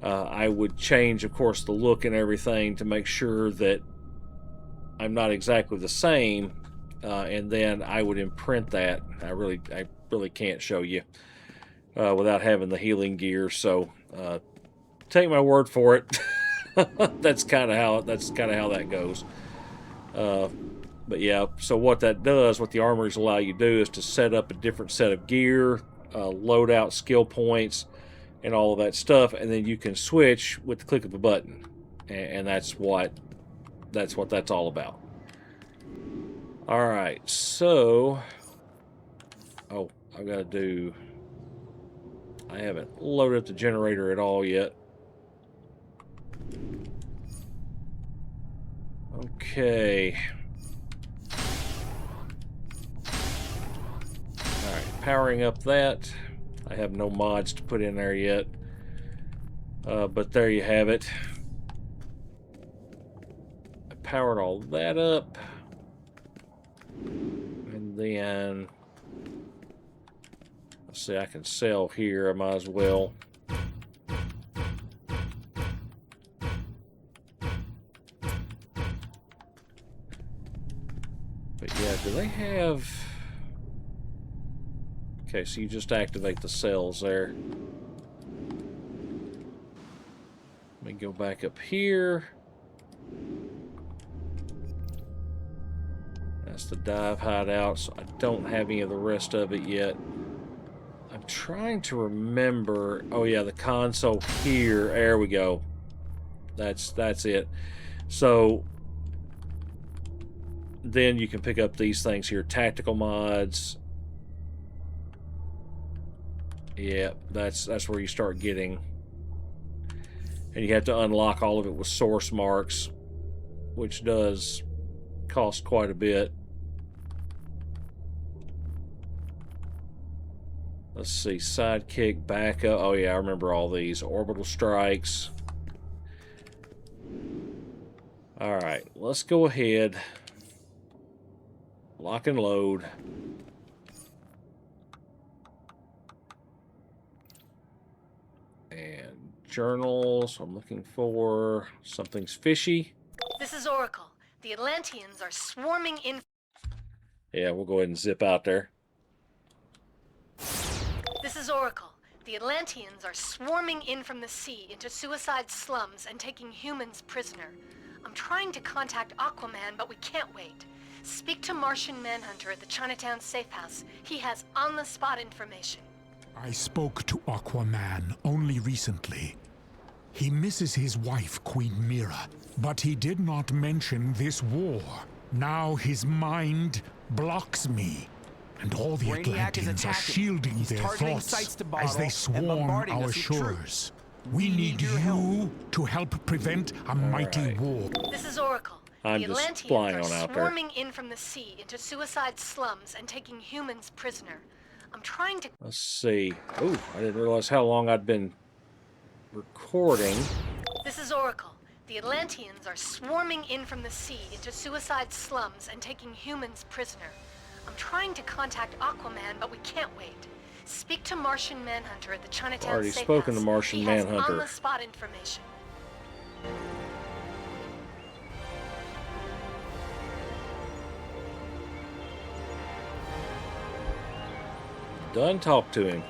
I would change, of course, the look and everything to make sure that I'm not exactly the same, and then I would imprint that. I really can't show you without having the healing gear, so take my word for it. That's kind of how that goes. But yeah, so what that does, what the armories allow you to do, is to set up a different set of gear, load out skill points, and all of that stuff, and then you can switch with the click of a button, and that's what that's all about. All right, so I've got to do. I haven't loaded up the generator at all yet. Okay. Alright, powering up that. I have no mods to put in there yet. But there you have it. I powered all that up. And then... let's see, I can sell here. I might as well. But yeah, do they have... okay, so you just activate the cells there. Let me go back up here. That's the dive hideout, so I don't have any of the rest of it yet. I'm trying to remember... oh yeah, the console here. There we go. That's it. So then you can pick up these things here. Tactical mods. Yeah, that's where you start getting. And you have to unlock all of it with source marks, which does cost quite a bit. Let's see, sidekick, backup. Oh yeah, I remember all these. Orbital strikes. Alright, let's go ahead. Lock and load. And journals. I'm looking for something's fishy. This is Oracle. The Atlanteans are swarming in. Yeah, we'll go ahead and zip out there. This is Oracle. The Atlanteans are swarming in from the sea into suicide slums and taking humans prisoner. I'm trying to contact Aquaman, but we can't wait. Speak to Martian Manhunter at the Chinatown safe house. He has on-the-spot information. I spoke to Aquaman only recently. He misses his wife, Queen Mira, but he did not mention this war. Now his mind blocks me, and all the Brainiac is Atlanteans are attacking. shielding He's their targeting thoughts sites to as they bottle and swarm bombarding our us with shores. troops. We need your you help. to help prevent a mighty war. This is Oracle. I'm The just Atlanteans flying are on out there. swarming in from the sea into suicide slums and taking humans prisoner. I'm trying to. Let's see. Oh, I didn't realize how long I'd been recording. This is Oracle. The Atlanteans are swarming in from the sea into suicide slums and taking humans prisoner. I'm trying to contact Aquaman, but we can't wait. Speak to Martian Manhunter at the Chinatown Already safe spoken house. to Martian He has Manhunter. on-the-spot information. Done talked to him.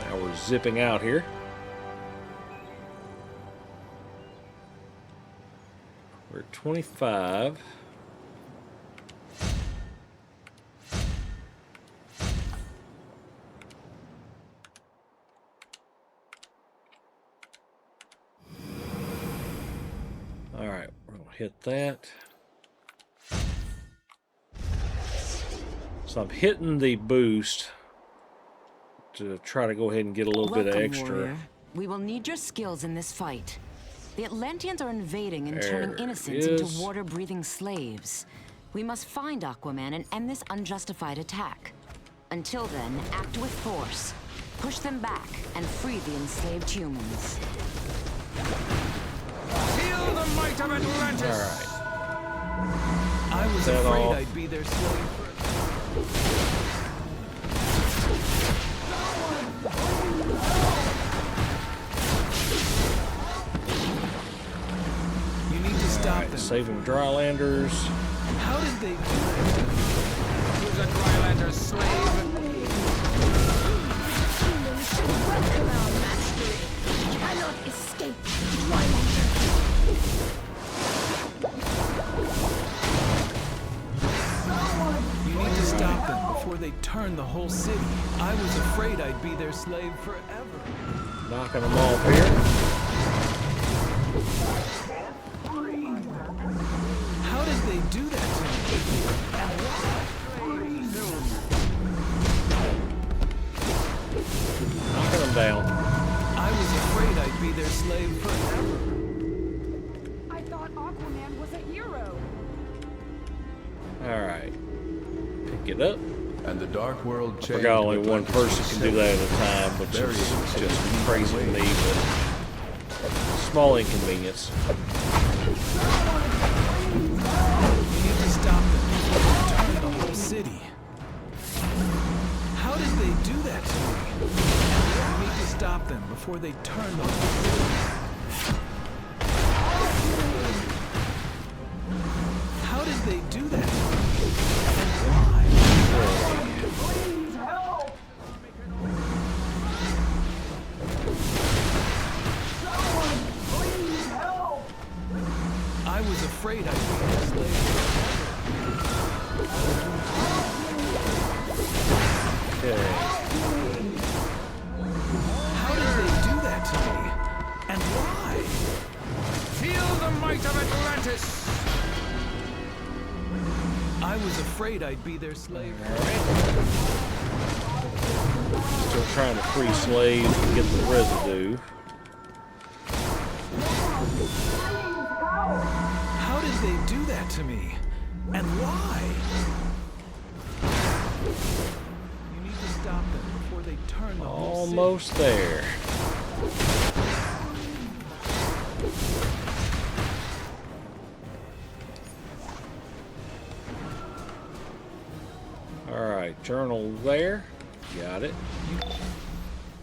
Now we're zipping out here. We're at 25. All right, we're gonna hit that. So I'm hitting the boost to try to go ahead and get a little bit of extra. Warrior. We will need your skills in this fight. The Atlanteans are invading and There turning innocents it into is. water-breathing slaves. We must find Aquaman and end this unjustified attack. Until then, act with force. Push them back and free the enslaved humans. Feel the might of Atlantis! I was That afraid all? I'd be their slave for... You need to stop them. Saving Drylanders. How did they do that? Who's a Drylander slave? Humans should welcome our mastery. We cannot escape Drylander. You need to stop them before they turn the whole city. I was afraid I'd be their slave forever. Knocking them off here. How did they do that to Knocking them down. I was afraid I'd be their slave forever. I thought Aquaman was a hero. All right. Pick it up. And the dark world I changed. forgot only one person can do that at a time, which is just crazy to me, but small inconvenience. You need to stop them before they turn the whole city. How did they do that to me? You need to stop them before they turn the whole city. How did they do that to me? And why? Please help! Someone, please help! I was afraid I'd be their slave Okay. How did they do that to me? And why? Feel the might of Atlantis! I was afraid I'd be their slave. Still trying to free slaves and get the residue. How did they do that to me? And why? You need to stop them before they turn the whole city. Almost there. Alright, journal there. Got it.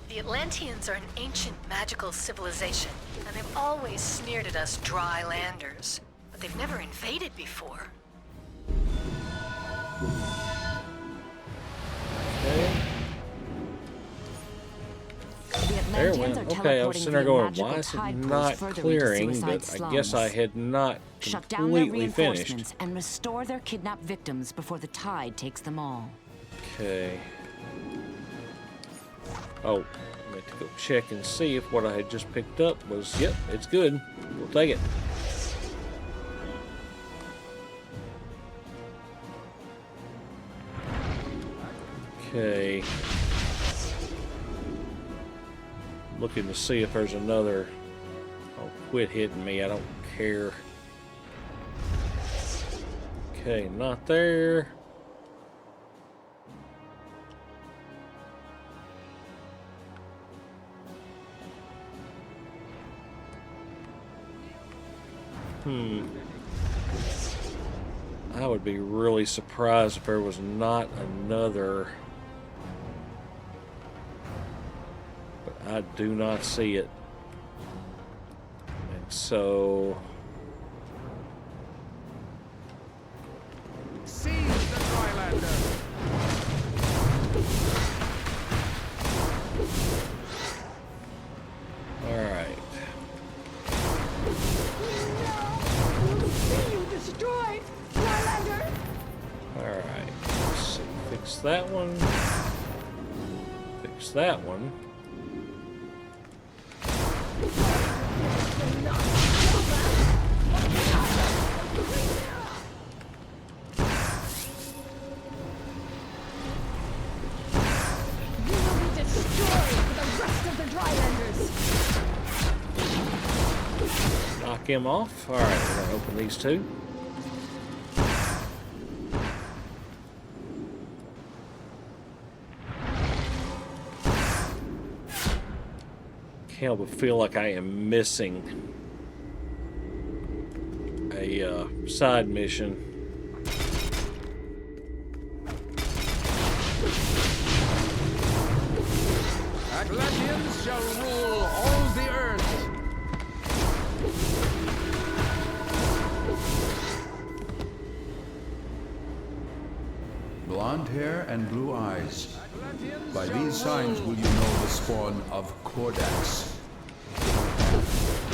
The Atlanteans are an ancient magical civilization, and they've always sneered at us dry landers. But they've never invaded before. Okay. There it went. Okay, I was sitting there going, why is it not clearing? But I guess I had not Shut down their completely finished. reinforcements and restore their kidnapped victims before the tide takes them all. Okay. Oh, I meant to go check and see if what I had just picked up was, yep, it's good. We'll take it. Okay. Looking to see if there's another. Oh, quit hitting me. I don't care. Okay, not there. I would be really surprised if there was not another. But I do not see it. And so. Seize the Drylander! Alright. You destroyed Drylander! Alright. Let's see. Fix that one. Fix that one. Knock him off. Alright, we're going to open these two. Can't help but feel like I am missing a side mission. Atlanteans shall rule all the earth! Blonde hair and blue eyes. By these signs will you know the spawn of Kordax.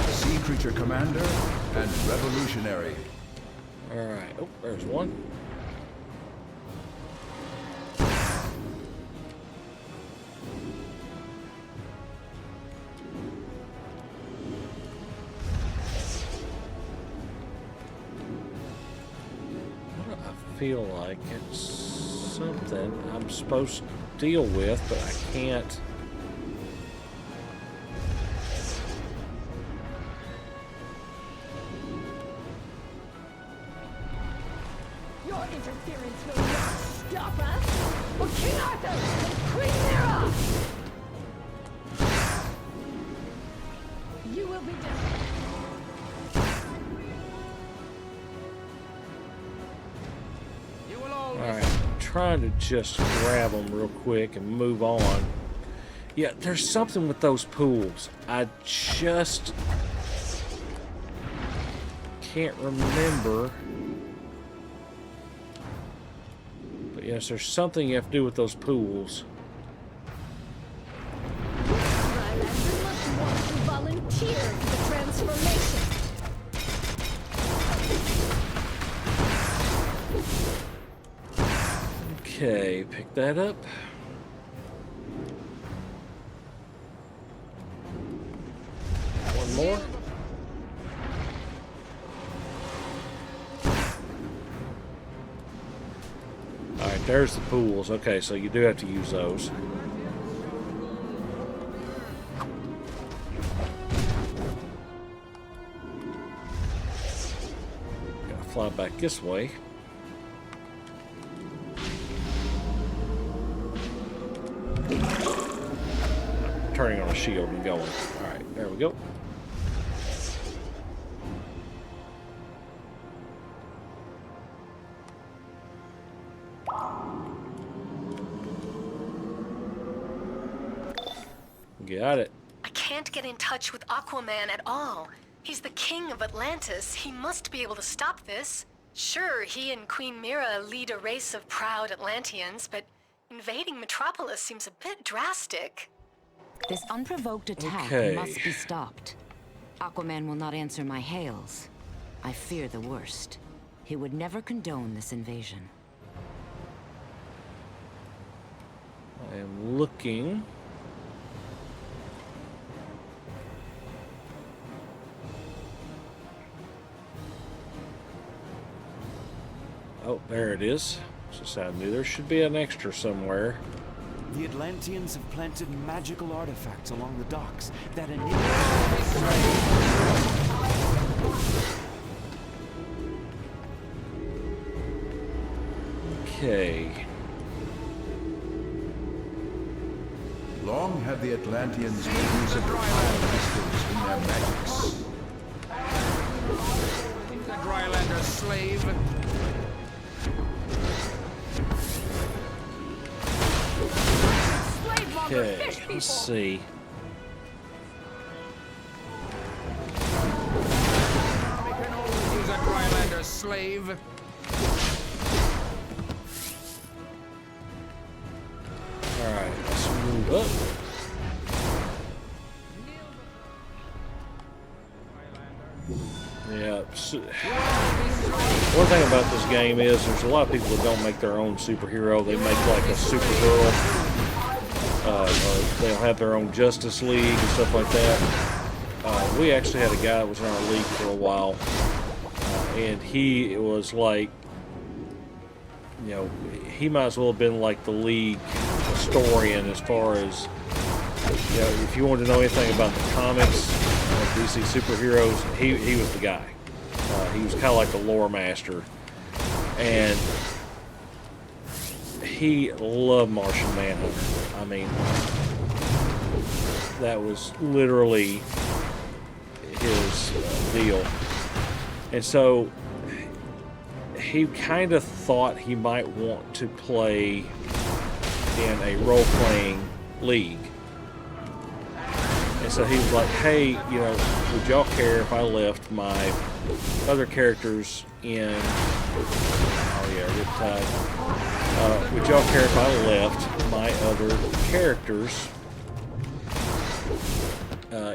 Sea creature commander and revolutionary. Alright. Oh, there's one. I feel like it's something I'm supposed to deal with, but I can't. Your interference will not stop us! For King Arthur and Queen Mira! You will be Alright, trying to just grab them real quick and move on. Yeah, there's something with those pools. I just can't remember. But yes, there's something you have to do with those pools. Drylander must want to volunteer for the transformation. Okay, pick that up. One more. Alright, there's the pools. Okay, so you do have to use those. fly back this way. Turning on a shield and going. Alright, there we go. Got it. I can't get in touch with Aquaman at all. He's the king of Atlantis. He must be able to stop this. Sure, he and Queen Mira lead a race of proud Atlanteans, but invading Metropolis seems a bit drastic. This unprovoked attack must be stopped. Aquaman will not answer my hails. I fear the worst. He would never condone this invasion. I am looking. Oh, there it is. Just I knew there should be an extra somewhere. The Atlanteans have planted magical artifacts along the docks that enable... Okay. Long have the Atlanteans made use of the power crystals in their magics. The Drylander's slave. Okay, let's see. We can always use a Drylander's slave. Alright, let's move up. Yeah. One thing about this game is there's a lot of people that don't make their own superhero. They make like a Supergirl. Or they'll have their own Justice League and stuff like that. We actually had a guy that was in our league for a while. And he was like, you know, he might as well have been like the league historian as far as, you know, if you wanted to know anything about the comics of DC superheroes, he was the guy. He was kind of like the lore master. And he loved Martian Manhunter. I mean, that was literally his deal. And so he kind of thought he might want to play in a role-playing league. And so he was like, hey, you know, would y'all care if I left my other characters in... Oh yeah, Riptide. Would y'all care if I left my other characters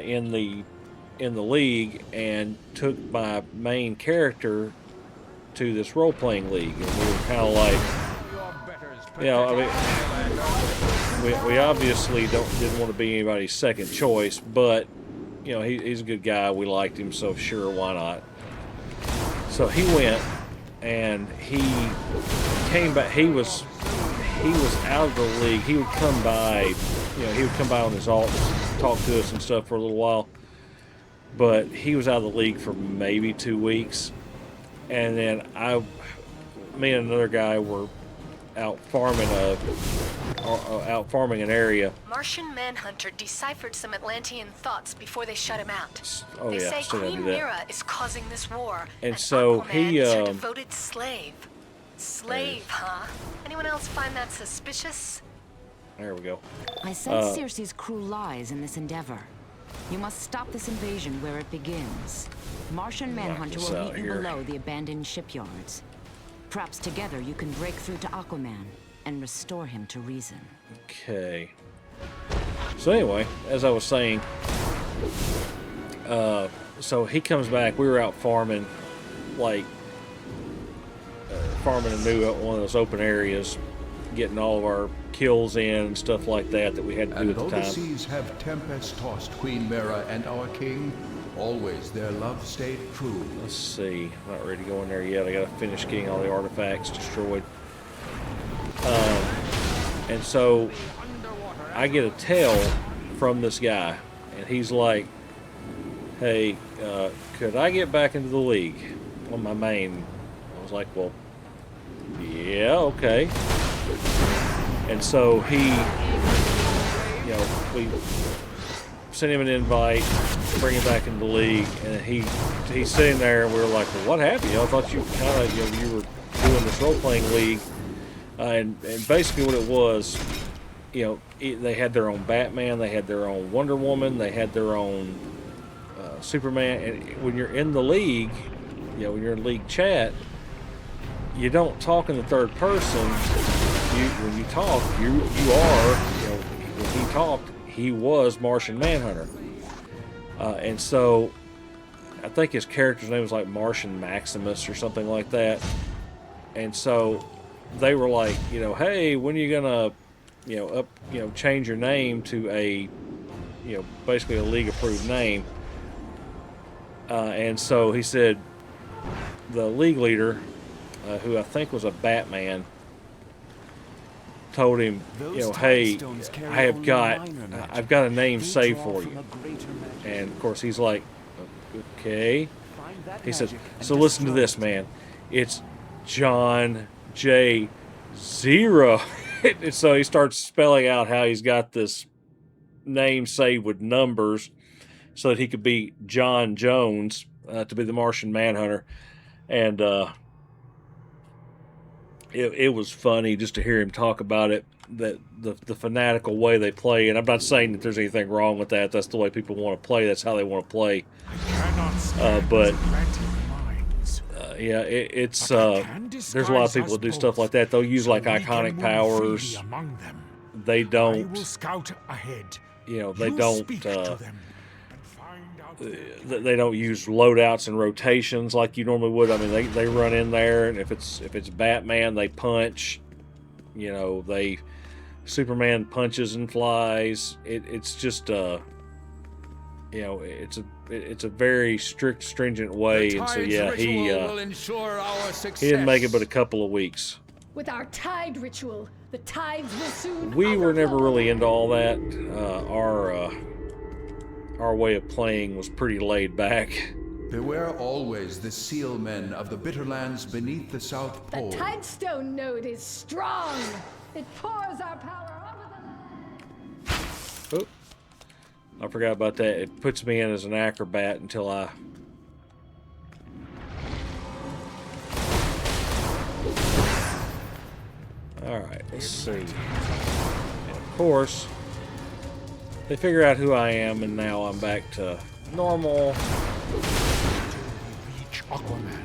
in the league and took my main character to this role-playing league? And we were kind of like, you know, I mean, we obviously didn't want to be anybody's second choice, but you know, he's a good guy. We liked him, so sure, why not? So he went, and he came back. He was out of the league. He would come by, you know, he would come by on his alts, talk to us and stuff for a little while. But he was out of the league for maybe 2 weeks, and then me and another guy were out farming an area. Martian Manhunter deciphered some Atlantean thoughts before they shut him out. Oh, they yeah, say still gotta Queen do that. Mira is causing this war, And so Aquaman he is her devoted slave. Slave, huh? Anyone else find that suspicious? There we go. I sense Circe's crew lies in this endeavor. You must stop this invasion where it begins. Martian Manhunter will meet you below the abandoned shipyards. Perhaps together you can break through to Aquaman and restore him to reason. Okay. So anyway, as I was saying, so he comes back. We were out farming, like farming a new one of those open areas, getting all of our kills in and stuff like that we had to do at the And time. though the seas have tempest-tossed Queen Mira and our king, always their love stayed true. Let's see. I'm not ready to go in there yet. I gotta finish getting all the artifacts destroyed. And so I get a tell from this guy, and he's like, hey, could I get back into the league on my main was like, well, yeah, okay. And so he, we sent him an invite, bring him back into the league, and he's sitting there, and we were like, well, what happened? I thought you kind of, you were doing this role-playing league, and basically what it was, they had their own Batman, they had their own Wonder Woman, they had their own Superman, and when you're in the league, when you're in league chat, you don't talk in the third person. When you talk, you are, when he talked, he was Martian Manhunter. And so I think his character's name was like Martian Maximus or something like that. And so they were like, hey, when are you gonna, change your name to a, basically a league approved name? And so he said, the league leader, who I think was a Batman, told him, hey, I've got a name saved for you. And of course he's like, okay. He says, so listen to this, man. It's John J. Zero. And so he starts spelling out how he's got this name saved with numbers so that he could be John Jones, to be the Martian Manhunter. And it was funny just to hear him talk about it, that the fanatical way they play. And I'm not saying that there's anything wrong with that. That's the way people want to play. That's how they want to play. But yeah, it's there's a lot of people that do stuff like that. They'll use like iconic powers. They don't. They don't. They don't use loadouts and rotations like you normally would. I mean, they run in there, and if it's Batman, they punch. Superman punches and flies. It's just it's a very strict, stringent way, and so yeah, he didn't make it but a couple of weeks. With our tide ritual, the tides will soon. We were never really into all that. Our way of playing was pretty laid back. Beware always the seal men of the bitter lands beneath the South Pole. The Tidestone node is strong. It pours our power over the land. Oop. I forgot about that. It puts me in as an acrobat until I... Alright, let's see. And of course, they figure out who I am, and now I'm back to normal. Reach Aquaman.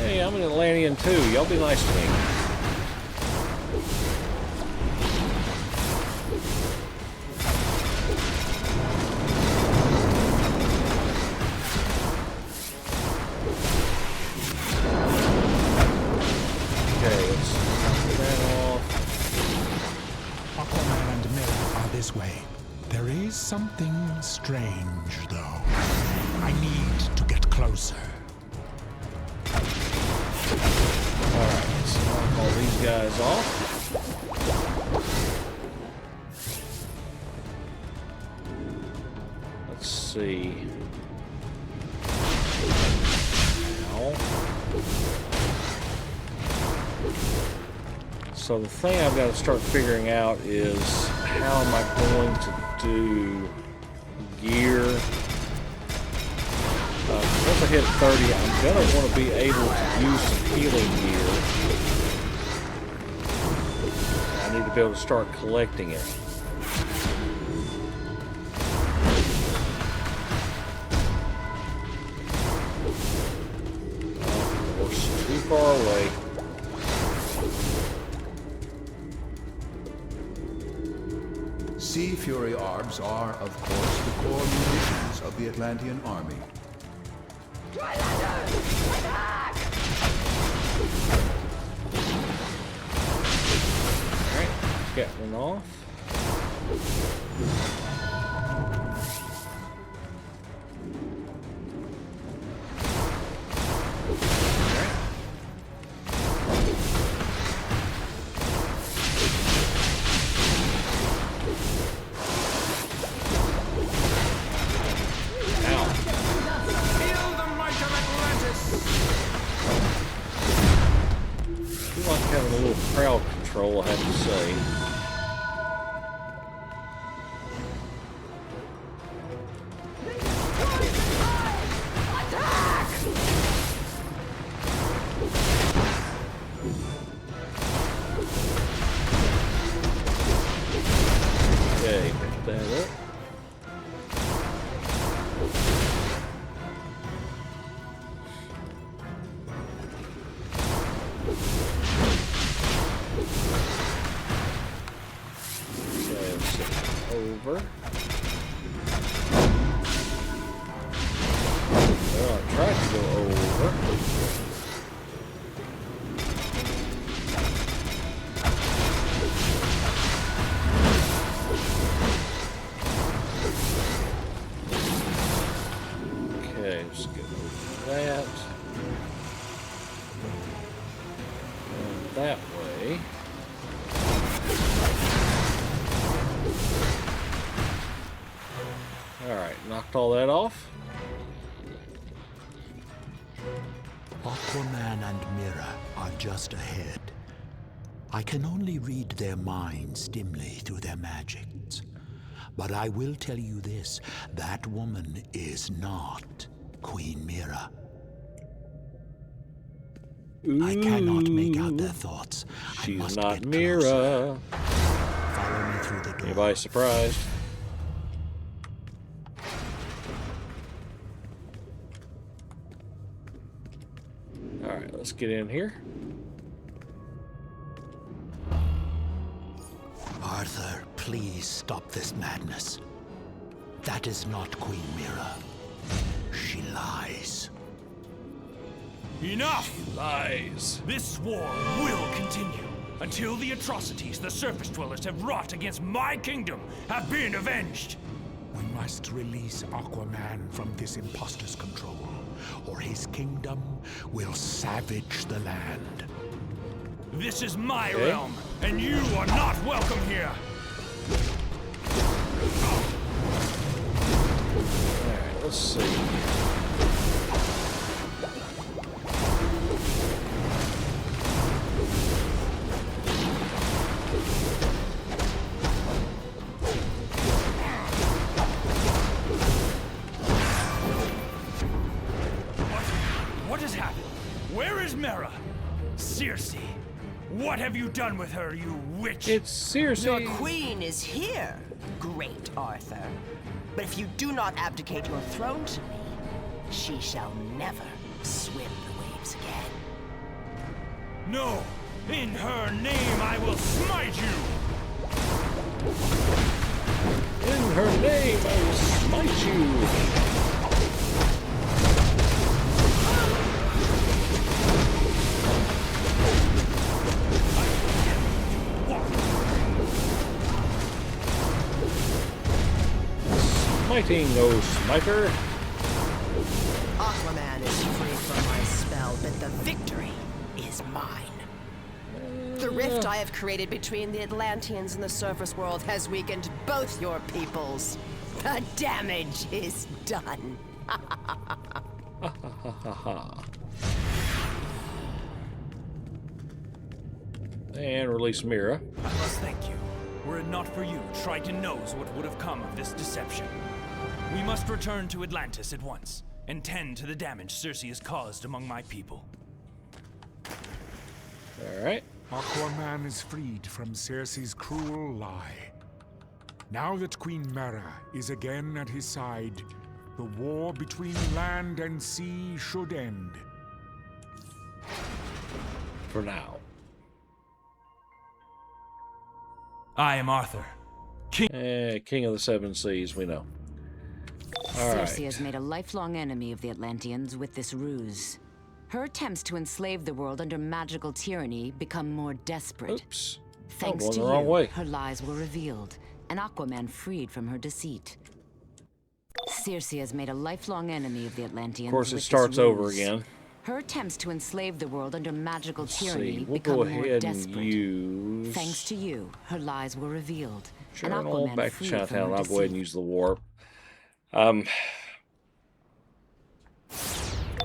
Hey, I'm an Atlantean too. Y'all be nice to me. This way. There is something strange, though. I need to get closer. Alright, let's knock all these guys off. Let's see. Ow. So the thing I've got to start figuring out is how am I going to do gear? Once I hit 30, I'm going to want to be able to use some healing gear. I need to be able to start collecting it. Of course, too far away. Sea Fury Arbs are, of course, the core munitions of the Atlantean army. Alright, get one off. little crowd control, I have to say. Okay, pick that up. Over. Well, I tried to go over. Okay, let's get over that. And that way. Alright, knocked all that off. Aquaman and Mira are just ahead. I can only read their minds dimly through their magics. But I will tell you this, that woman is not Queen Mira. I cannot make out their thoughts. She's not Mira. Follow me through the door. Anybody surprised? Alright, let's get in here. Arthur, please stop this madness. That is not Queen Mira. She lies. Enough! She lies. This war will continue until the atrocities the surface dwellers have wrought against my kingdom have been avenged. We must release Aquaman from this imposter's control, or his kingdom will savage the land. This is my realm, and you are not welcome here. Alright, let's see. What has happened? Where is Mera? Circe, what have you done with her, you witch? It's Circe. Your queen is here, great Arthur. But if you do not abdicate your throne to me, she shall never swim the waves again. No! In her name I will smite you! In her name I will smite you! Smiting, oh smiter! Aquaman is free from my spell, but the victory is mine. The rift I have created between the Atlanteans and the surface world has weakened both your peoples. The damage is done. And release Mira. I must thank you. Were it not for you, Triton knows what would have come of this deception. We must return to Atlantis at once, and tend to the damage Circe has caused among my people. Alright. Aquaman is freed from Circe's cruel lie. Now that Queen Mera is again at his side, the war between land and sea should end. For now. I am Arthur, King of the Seven Seas, we know. Circe has made a lifelong enemy of the Atlanteans with this ruse. Her attempts to enslave the world under magical tyranny become more desperate. Oops. Thanks to you, her lies were revealed, and Aquaman freed from her deceit. Circe has made a lifelong enemy of the Atlanteans. Of course, it starts over again. Her attempts to enslave the world under magical tyranny We'll become go more ahead desperate. and use... Thanks to you, her lies were revealed, and Journal Aquaman back to freed from Chinatown. her I'll go ahead and deceit. use the warp.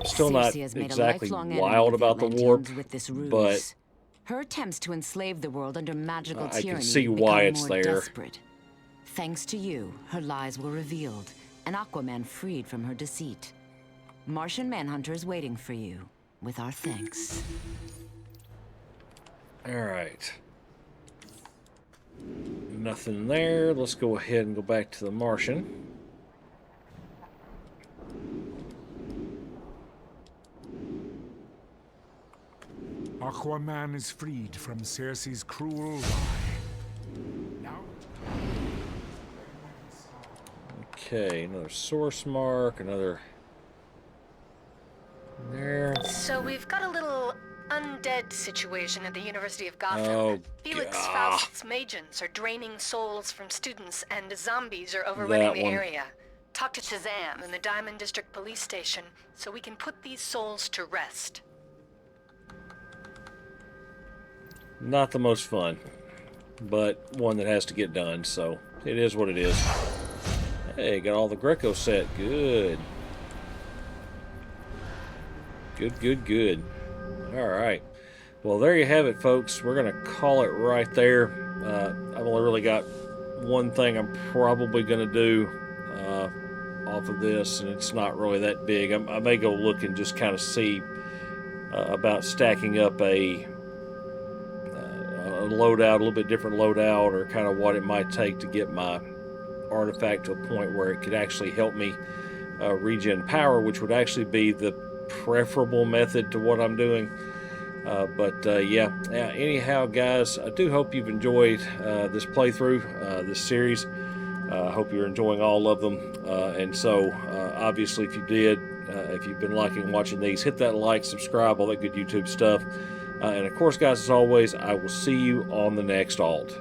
Still not Circe has made a exactly lifelong enemy wild of the about the Atlanteans warp, with this ruse. but Her attempts to enslave the world under magical I tyranny can see why become it's more there. desperate. Thanks to you, her lies were revealed, and Aquaman freed from her deceit. Martian Manhunter is waiting for you, with our thanks. Alright. Nothing there. Let's go ahead and go back to the Martian. Aquaman is freed from Circe's cruel lie. Now... Okay, another source mark, another... There. So we've got a little undead situation at the University of Gotham. Oh, Felix God. Faust's Magians are draining souls from students, and zombies are overrunning the area. Talk to Shazam in the Diamond District Police Station so we can put these souls to rest. Not the most fun, but one that has to get done, so it is what it is. Hey, got all the Greco set. Good. Good. Alright. Well, there you have it, folks. We're going to call it right there. I've only really got one thing I'm probably going to do off of this, and it's not really that big. I may go look and just kind of see about stacking up a loadout, a little bit different loadout, or kind of what it might take to get my artifact to a point where it could actually help me regen power, which would actually be the preferable method to what I'm doing. Yeah, anyhow, guys, I do hope you've enjoyed this playthrough, this series. I hope you're enjoying all of them. And so, obviously, if you did, if you've been liking watching these, hit that like, subscribe, all that good YouTube stuff. And of course, guys, as always, I will see you on the next alt.